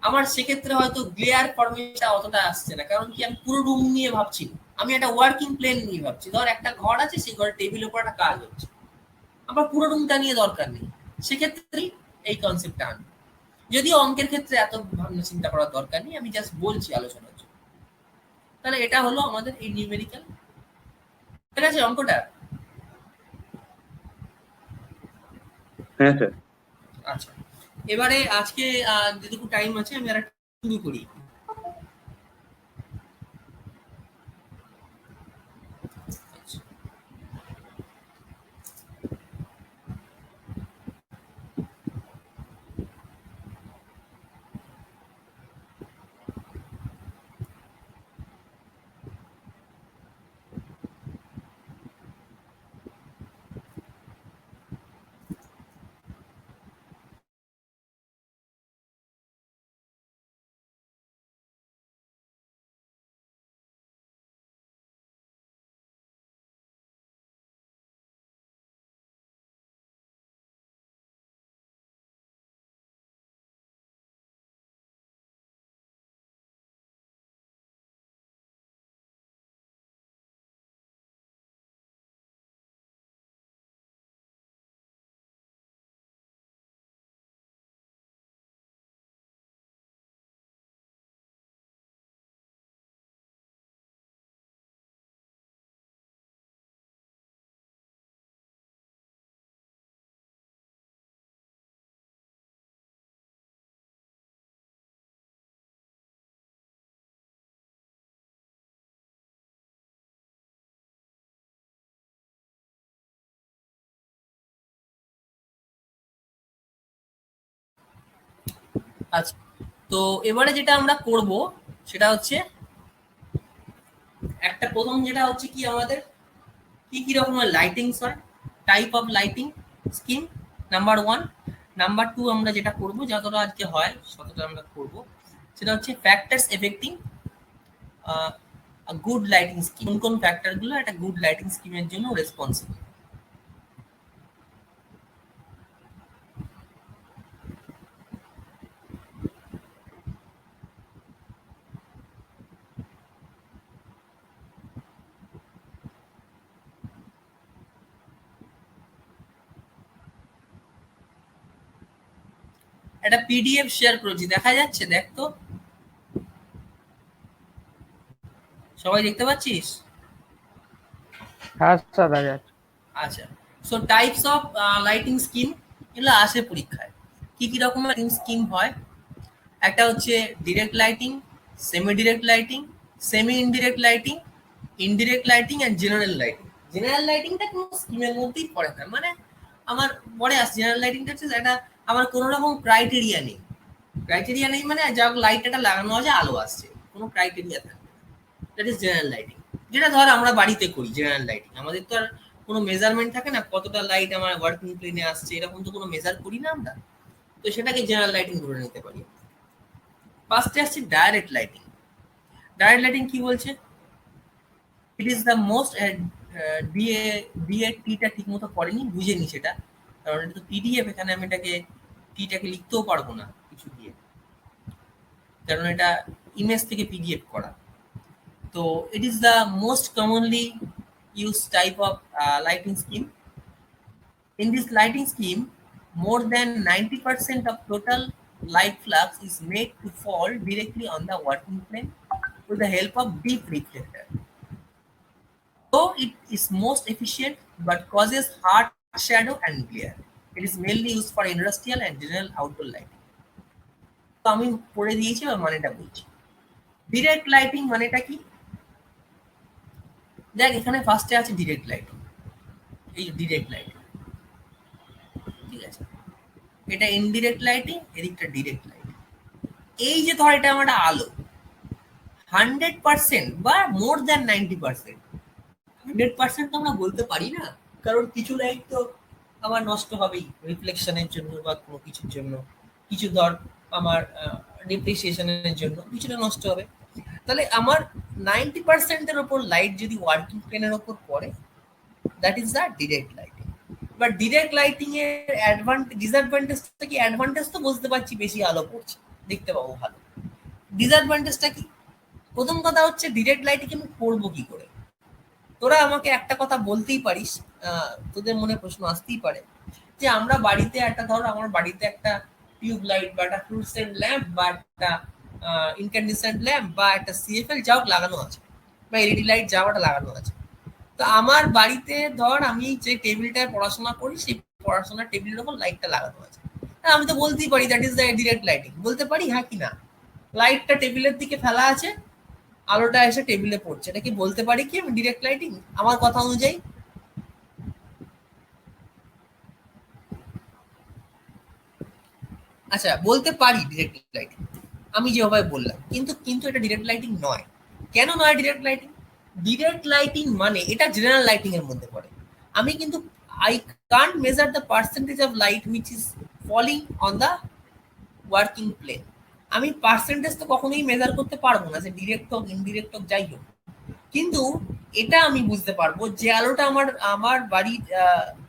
আমার সেক্ষেত্রে হয়তো গ্লেয়ার ফরমেশনটা অতটা আসছে না, কারণ কি আমি পুরো রুম নিয়ে ভাবছি, আমি একটা ওয়ার্কিং প্লেন নিয়ে ভাবছি। ধর একটা ঘর আছে, সেই ঘরের টেবিলের উপর একটা কাজ হচ্ছে, আমার পুরো রুমটা নিয়ে দরকার নেই, সেক্ষেত্রেই এই কনসেপ্টটা আনবো। যদিও অঙ্কের ক্ষেত্রে এত ভাবনা চিন্তা করার দরকার নেই, আমি জাস্ট বলছি আলোচনার জন্য। তাহলে এটা হলো আমাদের এই নিউমেরিক্যাল ঠিক আছে অঙ্কটা? হ্যাঁ স্যার। আচ্ছা, এবারে আজকে যেটুকু টাইম আছে আমি আর শুরু করি। আচ্ছা, তো এবারে যেটা আমরা করব সেটা হচ্ছে একটা প্রথম যেটা হচ্ছে কি আমাদের কি কি রকমের লাইটিংস হয়, type of lighting scheme, number 1। Number 2 আমরা যেটা করব, যতটা আজকে হয় ততটা আমরা করব, সেটা হচ্ছে factors affecting good lighting scheme. কোন কোন ফ্যাক্টরগুলো একটা গুড লাইটিং স্কিমের জন্য রেসপন্সিবল। একটা পিডিএফ শেয়ার করেছি, দেখা যাচ্ছে? দেখ তো, সবাই দেখতে পাচ্ছিস? হ্যাঁ স্যার দেখা যাচ্ছে। আচ্ছা, so types of lighting scheme এগুলো আসে পরীক্ষায়। কি কি রকমের লাইটিং স্কিম হয়? একটা হচ্ছে direct lighting, semi direct lighting, semi indirect lighting, indirect lighting and general lighting. General লাইটিংটা কোনো স্কিমের মধ্যেই পড়ে না, মানে আমার পরে আসছে। জেনারেল লাইটিংটা হচ্ছে এটা আমার কোনো রকম ক্রাইটেরিয়া নেই। ক্রাইটেরিয়া নেই মানে যা লাইটটা লাগানো আছে আলো আসছে, কোনো ক্রাইটেরিয়া থাকবে না। That is general lighting. যেটা ধর আমরা বাড়িতে করি জেনারেল লাইটিং, আমাদের তো আর কোনো মেজারমেন্ট থাকে না কতটা লাইট আমার ওয়ার্কিং প্লেনে আসছে, এরকম তো কোনো মেজার করি না আমরা, তো সেটাকে জেনারেল লাইটিং ধরে নিতে পারি। ফার্স্টে আসছে ডাইরেক্ট লাইটিং। ডাইরেক্ট লাইটিং কি বলছে? ইট ইজ দ্য মোস্ট টিটা ঠিক মতো পড়েনি, বুঝে নি সেটা, কারণ এটা তো পিডিএফ, এখানে আমি এটাকে টিটাকে লিখতেও পারবো না কিছু দিয়ে, কারণ এটা ইমেজ থেকে পিডিএফ করা। তো it is the most commonly use type of lighting scheme. In this lighting scheme, more than 90% of total light flux is made to fall directly on the working plane with the help of deep reflector. Though it is most efficient but causes hard shadow and glare. It is mainly used for industrial and general outdoor lighting. তো আমি পড়ে দিয়েছি বা মানেটা বলছি। Direct lighting মানেটা কি? দেখ এখানে ফার্স্টে আছে ডিরেক্ট লাইটিং, এই ডিরেক্ট লাইটিং, ঠিক আছে? এটা ইনডিরেক্ট লাইটিং, এদিকটা ডিরেক্ট লাইটিং। এই যে ধর এটা আমার আলো 100% বা মোর দ্যান 90%, 100% তো আমরা বলতে পারি না, কারণ কিছু লাইট তো আমার নষ্ট হবেই রিফ্লেকশনের জন্য বা কোনো কিছুর জন্য, কিছু ধর আমার ডিপ্রিসিয়েশনের জন্য কিছুটা নষ্ট হবে। তাহলে আমার 90%-এর ওপর লাইট যদি ওয়ার্কিং প্লেনের ওপর পড়ে, that is the direct lighting. But direct lighting এর অ্যাডভান্টেজ ডিসঅ্যাডভান্টেজটা কি? অ্যাডভান্টেজ তো বুঝতে পারছি, বেশি আলো পড়ছে, দেখতে পাবো ভালো। ডিসঅ্যাডভান্টেজটা কি? প্রথম কথা হচ্ছে ডিরেক্ট লাইটিং আমি পড়বো কি করে? তোরা আমাকে একটা কথা বলতেই পারিস, তোদের মনে প্রশ্ন আসতেই পারে যে আমরা বাড়িতে একটা ধর আমার বাড়িতে একটা টিউব লাইট বা একটা ফ্লুorescent ল্যাম্প বা একটা ইনক্যান্ডেসেন্ট ল্যাম্প বা একটা সিএফএল যাও লাগানো আছে, বা এলইডি লাইট যাওয়াটা লাগানো আছে। তো আমার বাড়িতে ধর আমি যে টেবিলটায় পড়াশোনা করি সেই পড়াশোনার টেবিলের উপর লাইটটা লাগানো আছে। আমি তো বলতেই পারি that is the direct lighting, বলতে পারি হ্যাঁ কি না। লাইটটা টেবিলের দিকে ফেলা আছে, আলোটা এসে টেবিলে পড়ছে, এটা কি বলতে পারি কি আমি ডিরেক্ট লাইটিং আমার কথা অনুযায়ী? আচ্ছা বলতে পারি ডিরেক্ট লাইটিং আমি যেভাবে বললাম, কিন্তু কিন্তু এটা ডিরেক্ট লাইটিং নয়। কেন নয় ডিরেক্ট লাইটিং? ডিরেক্ট লাইটিং মানে এটা জেনারেল লাইটিং এর মধ্যে পড়ে। আমি কিন্তু I can't measure the percentage of light which is falling on the working plane. আমি পার্সেন্টেজ তো কখনোই মেজার করতে পারবো না, যে ডিরেক্ট হোক ইনডিরেক্ট হোক যাই হোক, কিন্তু এটা আমি বুঝতে পারবো যে আলোটা আমার আমার বাড়ির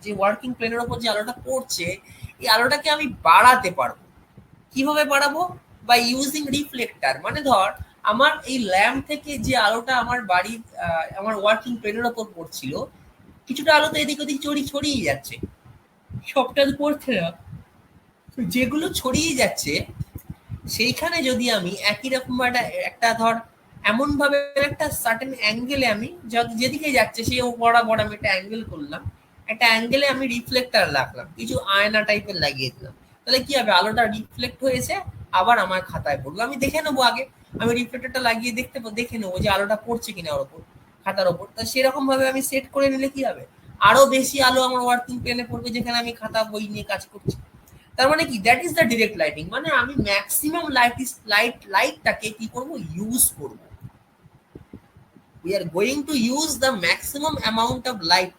যে ওয়ার্কিং প্লেনের ওপর যে আলোটা পড়ছে, এই আলোটাকে আমি বাড়াতে পারবো। কিভাবে বাড়াবো? By using reflector. মানে ধর আমার এই ল্যাম্প থেকে যে আলোটা আমার বাড়ির আমার ওয়ার্কিং প্লেনের ওপর পড়ছিল, কিছুটা আলো তো এদিক ওদিক ছড়িয়ে যাচ্ছে, সবটা তো পড়ছে না। যেগুলো ছড়িয়ে যাচ্ছে সেইখানে যদি আমি একই রকম একটা ধর এমন ভাবে একটা সার্টেন অ্যাঙ্গেলে আমি যেদিকে যাচ্ছে সেই বরাবর আমি একটা অ্যাঙ্গেল করলাম, একটা অ্যাঙ্গেলে আমি রিফ্লেক্টার রাখলাম, কিছু আয়না টাইপের লাগিয়ে দিলাম, তাহলে কি হবে? আলোটা রিফ্লেক্ট হয়েছে, আবার আমার খাতায় পড়লো। আমি দেখে নেবো আগে, আমি রিফ্লেক্টরটা লাগিয়ে দেখে নেবো যে আলোটা পড়ছে কিনা ওর ওপর, খাতার ওপর। তা সেরকম ভাবে আমি সেট করে নিলে কি হবে? আরো বেশি আলো আমার ওয়ার্কিং প্লেনে পড়বে যেখানে আমি খাতা বই নিয়ে কাজ করছি। তার মানে কি? That is the direct lighting. মানে আমি ম্যাক্সিমাম লাইটটাকে কি করব? ইউজ করব। We are going to use the maximum amount of light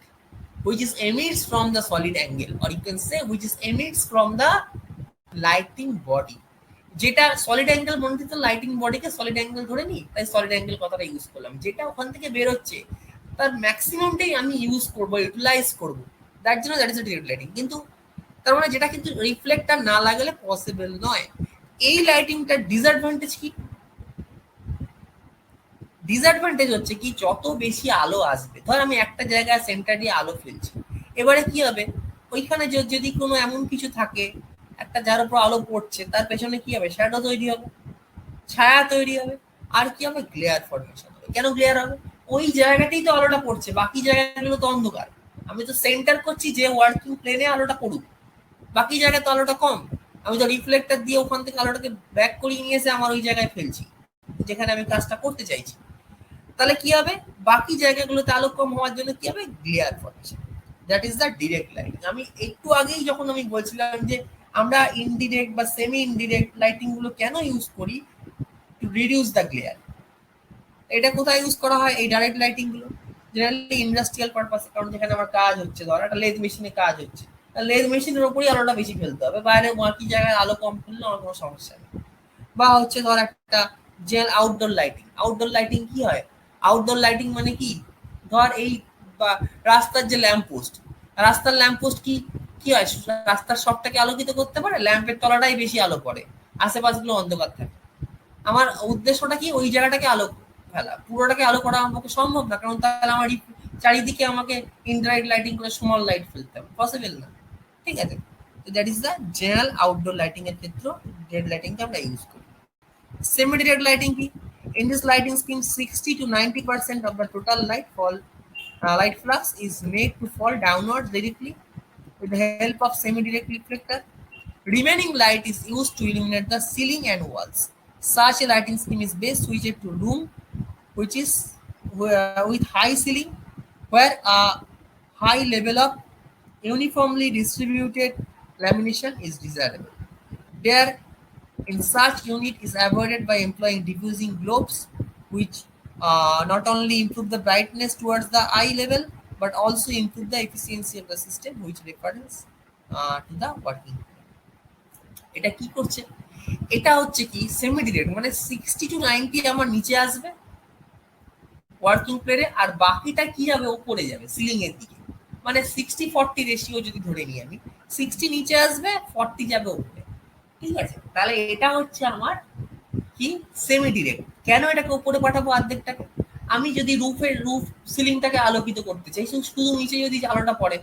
which is emits from the solid angle, or you can say which is emits from the lighting body. যেটা solid angle মনে তো lighting বডিকে solid angle ধরে নি, তাই solid angle কথাটা use করলাম। যেটা ওখান থেকে বের হচ্ছে তার ম্যাক্সিমামটাই আমি ইউজ করব, ইউটিলাইজ করব, তার জন্য that is the direct lighting. কিন্তু তার মানে যেটা কিন্তু রিফ্লেক্টার না লাগালে পসিবল নয়। এই লাইটিংটার ডিসঅ্যাডভান্টেজ কি? ডিসঅ্যাডভান্টেজ হচ্ছে কি, যত বেশি আলো আসবে, ধর আমি একটা জায়গায় সেন্টার দিয়ে আলো ফেলছি, এবারে কি হবে? ওইখানে যদি কোনো এমন কিছু থাকে, একটা যার উপর আলো পড়ছে, তার পেছনে কি হবে? শ্যাডো তৈরি হবে, ছায়া তৈরি হবে, আর কি হবে? গ্লেয়ার ফর্মেশন হবে। কেন গ্লেয়ার হবে? ওই জায়গাতেই তো আলোটা পড়ছে, বাকি জায়গাগুলো তো অন্ধকার। আমি তো সেন্টার করছি যে ওয়ার্কিং প্লেনে আলোটা পড়ুক, বাকি জায়গায় তো আলোটা কম। আমি তো রিফ্লেক্টর দিয়ে ওখান থেকে আলোটাকে ব্যাক করিয়ে নিয়ে এসে আমার ওই জায়গায় ফেলছি যেখানে আমি কাজটা করতে চাইছি। তাহলে কি হবে? বাকি জায়গাগুলোতে আলো কম হওয়ার জন্য কি হবে? Glare formation. That is the direct lighting. আমি একটু আগেই যখন আমি বলছিলাম যে আমরা ইনডিরেক্ট বা সেমি ইনডিরেক্ট লাইটিং গুলো কেন ইউজ করি, টু রিডিউস দ্য গ্লেয়ার। এটা কোথায় ইউজ করা হয়? এই ডাইরেক্ট লাইটিং গুলো জেনারেলি ইন্ডাস্ট্রিয়াল পারপাসে, কারণ যেখানে আমার কাজ হচ্ছে, ধর একটা লেদ মেশিনে কাজ হচ্ছে, লেদ মেশিনের উপরই আলোটা বেশি ফেলতে হবে, বাইরে বাকি জায়গায় আলো কম ফেললে আমার কোনো সমস্যা নেই। বা হচ্ছে ধর একটা যে আউটডোর লাইটিং। আউটডোর লাইটিং কি হয়? আউটডোর লাইটিং মানে কি, ধর এই রাস্তার যে ল্যাম্প পোস্ট, রাস্তার ল্যাম্প পোস্ট কি কি হয়? রাস্তার সবটাকে আলোকিত করতে পারে? ল্যাম্পের তলাটাই বেশি আলো পড়ে, আশেপাশগুলো অন্ধকার থাকে। আমার উদ্দেশ্যটা কি? ওই জায়গাটাকে আলো ফেলা, পুরোটাকে আলো করা আমার পক্ষে সম্ভব না, কারণ তাহলে আমার চারিদিকে আমাকে ইনডাইরেক্ট লাইটিং করে স্মল লাইট ফেলতে হবে, পসিবল না। ঠিক আছে, তো that is the general outdoor lighting এর ক্ষেত্রে ডিরেক্ট লাইটিংকে আমরা ইউজ করি। সেমি ডিরেক্ট লাইটিং কি? In this lighting scheme, 60 to 90% of the total light flux is made to fall downwards directly with the help of semi-direct reflector. Remaining light is used to illuminate the ceiling and walls. Such a lighting scheme is best suited to room which is with high ceiling, where a high level of uniformly distributed illumination is desirable. There, in such unit is avoided by employing diffusing globes, which not only improve the brightness towards the eye level, but also improve the efficiency of the system, which refers to the working. এটা কি করছে? এটা হচ্ছে কি semi direct, মানে 60 to 90 আমার নিচে আসবে ওয়ার্কিং প্লেনে, আর বাকিটা কি যাবে? উপরে যাবে সিলিং এর দিকে। মানে 60-40 রেশিও যদি ধরে নিই আমি, 60 নিচে আসবে, 40 যাবে উপরে। ঠিক আছে, তাহলে এটা হচ্ছে আমার কি সেমি ডিরেক্ট। কেন এটাকে উপরে পাঠাবো অর্ধেকটাকে? আমি যদি রুফ সিলিংটাকে আলোকিত করতে চাই, শুধু নিচে যদি আলোটা পড়ে,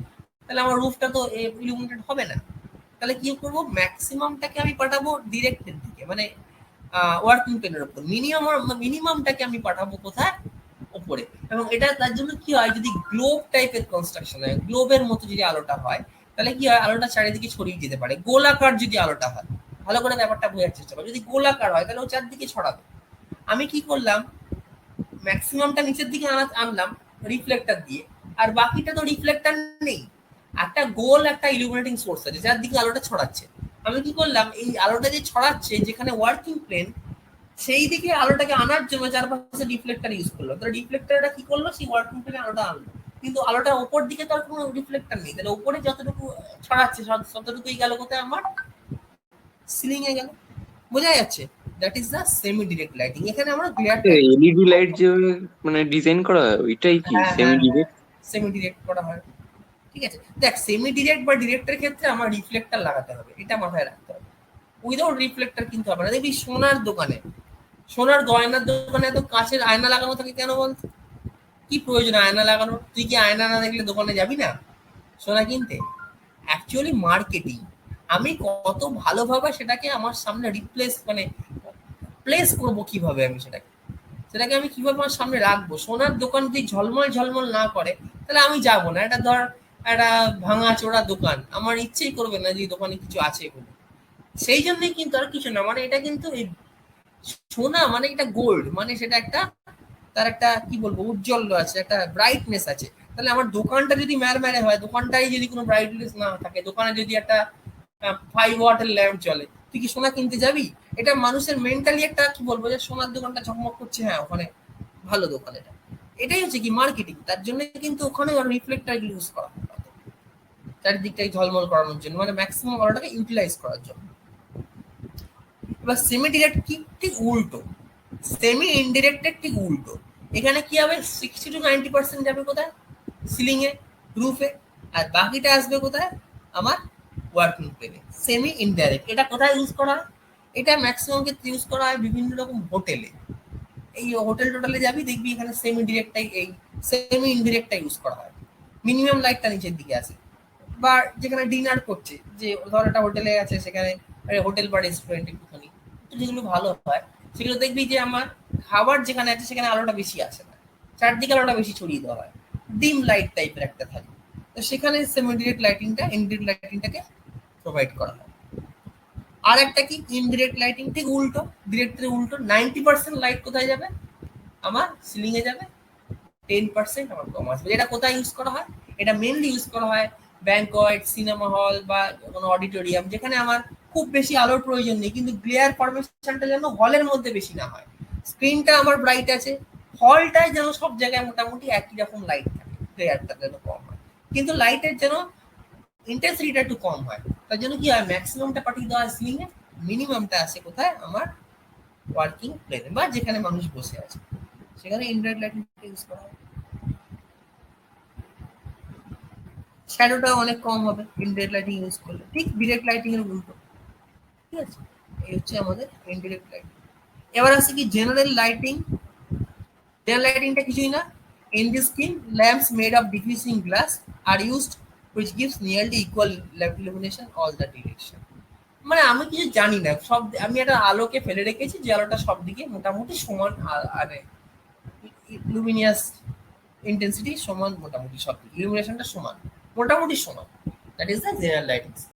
তাহলে আমার রুফটা তো ইলুমিনেটেড হবে না। তাহলে কি করবো? ম্যাক্সিমামটাকে আমি পাঠাবো ডিরেক্টের দিকে, মানে ওয়ার্কিং প্লেনের উপর। মিনিমামটাকে আমি পাঠাবো কোথায়? উপরে, এবং এটা তার জন্য কি হয়, যদি গ্লোব টাইপের কনস্ট্রাকশন হয়, গ্লোবের মতো যদি আলোটা হয়, তাহলে কি হয়, আলোটা চারিদিকে ছড়িয়ে যেতে পারে। গোলাকার যদি আলোটা হয়, ভালো করে ব্যাপারটা বোঝার চেষ্টা করো, যদি গোলাকার হয় তাহলে ও চারদিকে ছড়াবে। আমি কি করলাম, ম্যাক্সিমামটা নিচের দিকে আনলাম রিফ্লেক্টর দিয়ে, আর বাকিটা তো রিফ্লেক্টর নেই, একটা গোল একটা ইলুমিনেটিং সোর্স আছে যার দিকে আলোটা ছড়াচ্ছে। আমি কি করলাম, এই আলোটা যে ছড়াচ্ছে যেখানে ওয়ার্কিং প্লেন, সেই দিকে আলোটাকে আনার জন্য চারপাশে রিফ্লেক্টর ইউজ করলো। তাহলে রিফ্লেক্টরটা কি করলো, সেই ওয়ার্কিং প্লেনে আলোটা আনলো, কিন্তু আলোটা ওপর দিকে তো আর কোনো রিফ্লেক্টর নেই, তাহলে উপরে যতটুকু ছড়াচ্ছে ততটুকুই গেল কোথায়, আমার সিলিং এ গেল। বোঝা যাচ্ছে? That is the semi direct lighting. এখানে আমরা গ্লেয়ার এলইডি লাইট যে মানে ডিজাইন করা হয় ওইটাই কি সেমি ডিরেক্ট? সেমি ডিরেক্ট করা হয়, ঠিক আছে। দেখ, সেমি ডিরেক্ট বা ডিরেক্টের ক্ষেত্রে আমার রিফ্লেক্টর লাগাতে হবে, এটা মাথায় রাখতে হবে। উইদাউট রিফ্লেক্টর কিন্তু হবে না। দেখবি সোনার দোকানে, সোনার গয়নার দোকানে এত কাঁচের আয়না লাগানো থাকে কেন বলতো? কি প্রয়োজন আয়না লাগানোর? তুই কি আয়না না দেখলে দোকানে যাবি না সোনা কিনতে? Actually marketing. আমি কত ভালোভাবে সেটাকে আমার সামনে প্লেস করবো, কিভাবে আমি সেটাকে আমি কিভাবে আমার সামনে রাখবো। সোনার দোকান যদি ঝলমল ঝলমল না করে তাহলে আমি যাবো না। এটা ধর একটা ভাঙা চোরা দোকান, আমার ইচ্ছেই করবে না যে দোকানে কিছু আছে বলে। সেই জন্যই কিন্তু আর কিছু না, মানে এটা কিন্তু এই সোনা মানে এটা গোল্ড, মানে সেটা একটা তার একটা কি বলবো উজ্জ্বল আছে, একটা ব্রাইটনেস আছে। তাহলে আমার দোকানটা যদি ম্যারম্যারে হয়, দোকানটাই যদি কোনো ব্রাইটনেস না থাকে, দোকানে যদি একটা 5 ওয়াটের ল্যাম্প চলে, তুই কি সোনা কিনতে যাবি? এটা মানুষের মেন্টালি একটা কি বলবো, যে সোনার দোকানটা ঝকমক করছে, হ্যাঁ ওখানে ভালো দোকান। এটাই হচ্ছে কি মার্কেটিং। তার জন্য কিন্তু ওখানে রিফ্লেক্টর ইউজ করা হয় চারিদিকটাই ঝলমল করানোর জন্য, মানে ম্যাক্সিমাম আলোটাকে ইউটিলাইজ করার জন্য। এবার সেমি ডিরেক্ট কি, ঠিক উল্টো। সেমি ইনডিরেক্টের ঠিক উল্টো। এখানে কি হবে, 60 to 90% যাবে কোথায়, সিলিং এ, রুফে, আর বাকিটা আসবে কোথায়, আমার ওয়ার্কিং প্লেনে। সেমি ইনডাইরেক্ট এটা কোথায় ইউজ করা হয়? এটা ম্যাক্সিমাম ক্ষেত্রে ইউজ করা হয় বিভিন্ন রকম হোটেলে। এই হোটেল টোটালে যাবি, দেখবি এখানে সেমি ডিরেক্টটাই, এই সেমি ইনডিরেক্টটা ইউজ করা হয়। মিনিমাম লাইটটা নিচের দিকে আসে। বা যেখানে ডিনার করছে, যে ধর একটা হোটেলে আছে, সেখানে হোটেল বা রেস্টুরেন্ট একটুখানি যেগুলো ভালো হয়, সেগুলো দেখবি যে আমার খাবার যেখানে আছে সেখানে আলোটা বেশি আসে না, চারদিকে আলোটা বেশি ছড়িয়ে দেওয়া হয়, ডিম লাইট টাইপের একটা থাকে। তো সেখানে সেমি ডিরেক্ট লাইটিংটা, ইনডিরেক্ট লাইটিংটাকে প্রোভাইড করা হয়। আর একটা কি, ইনডিরেক্ট লাইটিং ঠিক উল্টো, ডিরেক্টের উল্টো। 90% লাইট কোথায় যাবে, আমার সিলিং এ যাবে, 10% আমার কম আসবে। এটা কোথায় ইউজ করা হয়? এটা মেনলি ইউজ করা হয় ব্যাংকোয়েট, সিনেমা হল বা কোনো অডিটোরিয়াম, যেখানে আমার খুব বেশি আলোর প্রয়োজন নেই, কিন্তু গ্লেয়ার ফরমেশনটা যেন হলের মধ্যে বেশি না হয়। স্ক্রিনটা আমার ব্রাইট আছে, হলটায় যেন সব জায়গায় মোটামুটি একই রকম লাইট থাকে, গ্লেয়ারটা যেন কম হয়, কিন্তু লাইটের যেন ইন্টেন্সিটিটা একটু কম হয়। তার জন্য কি হয়, ম্যাক্সিমামটা পাঠিয়ে দেওয়া হয় সিলিং এ, মিনিমামটা আসে কোথায়, আমার ওয়ার্কিং প্লেনে বা যেখানে মানুষ বসে আছে, সেখানে ইনডাইরেক্ট লাইটিং ইউজ করা হয়। শ্যাডোটা অনেক কম হবে ইনডাইরেক্ট লাইটিং ইউজ করলে, ঠিক ডিরেক্ট লাইটিং এর উল্টো। ঠিক আছে, এই হচ্ছে আমাদের ইনডাইরেক্ট লাইটিং। এবার আসে কি জেনারেল লাইটিং। জেনারেল লাইটিংটা কিছুই না, in the skin lamps made of diffusing glass are used which gives nearly equal illumination all the direction। মানে আমি কিছু জানি না, সব আমি একটা আলোকে ফেলে রেখেছি যে আলোটা সব দিকে মোটামুটি সমান, আর লুমিনিয়াস ইন্টেন্সিটি সমান, মোটামুটি সব দিকে ইলুমিনেশনটা সমান, মোটামুটি সমান। That is the general lighting.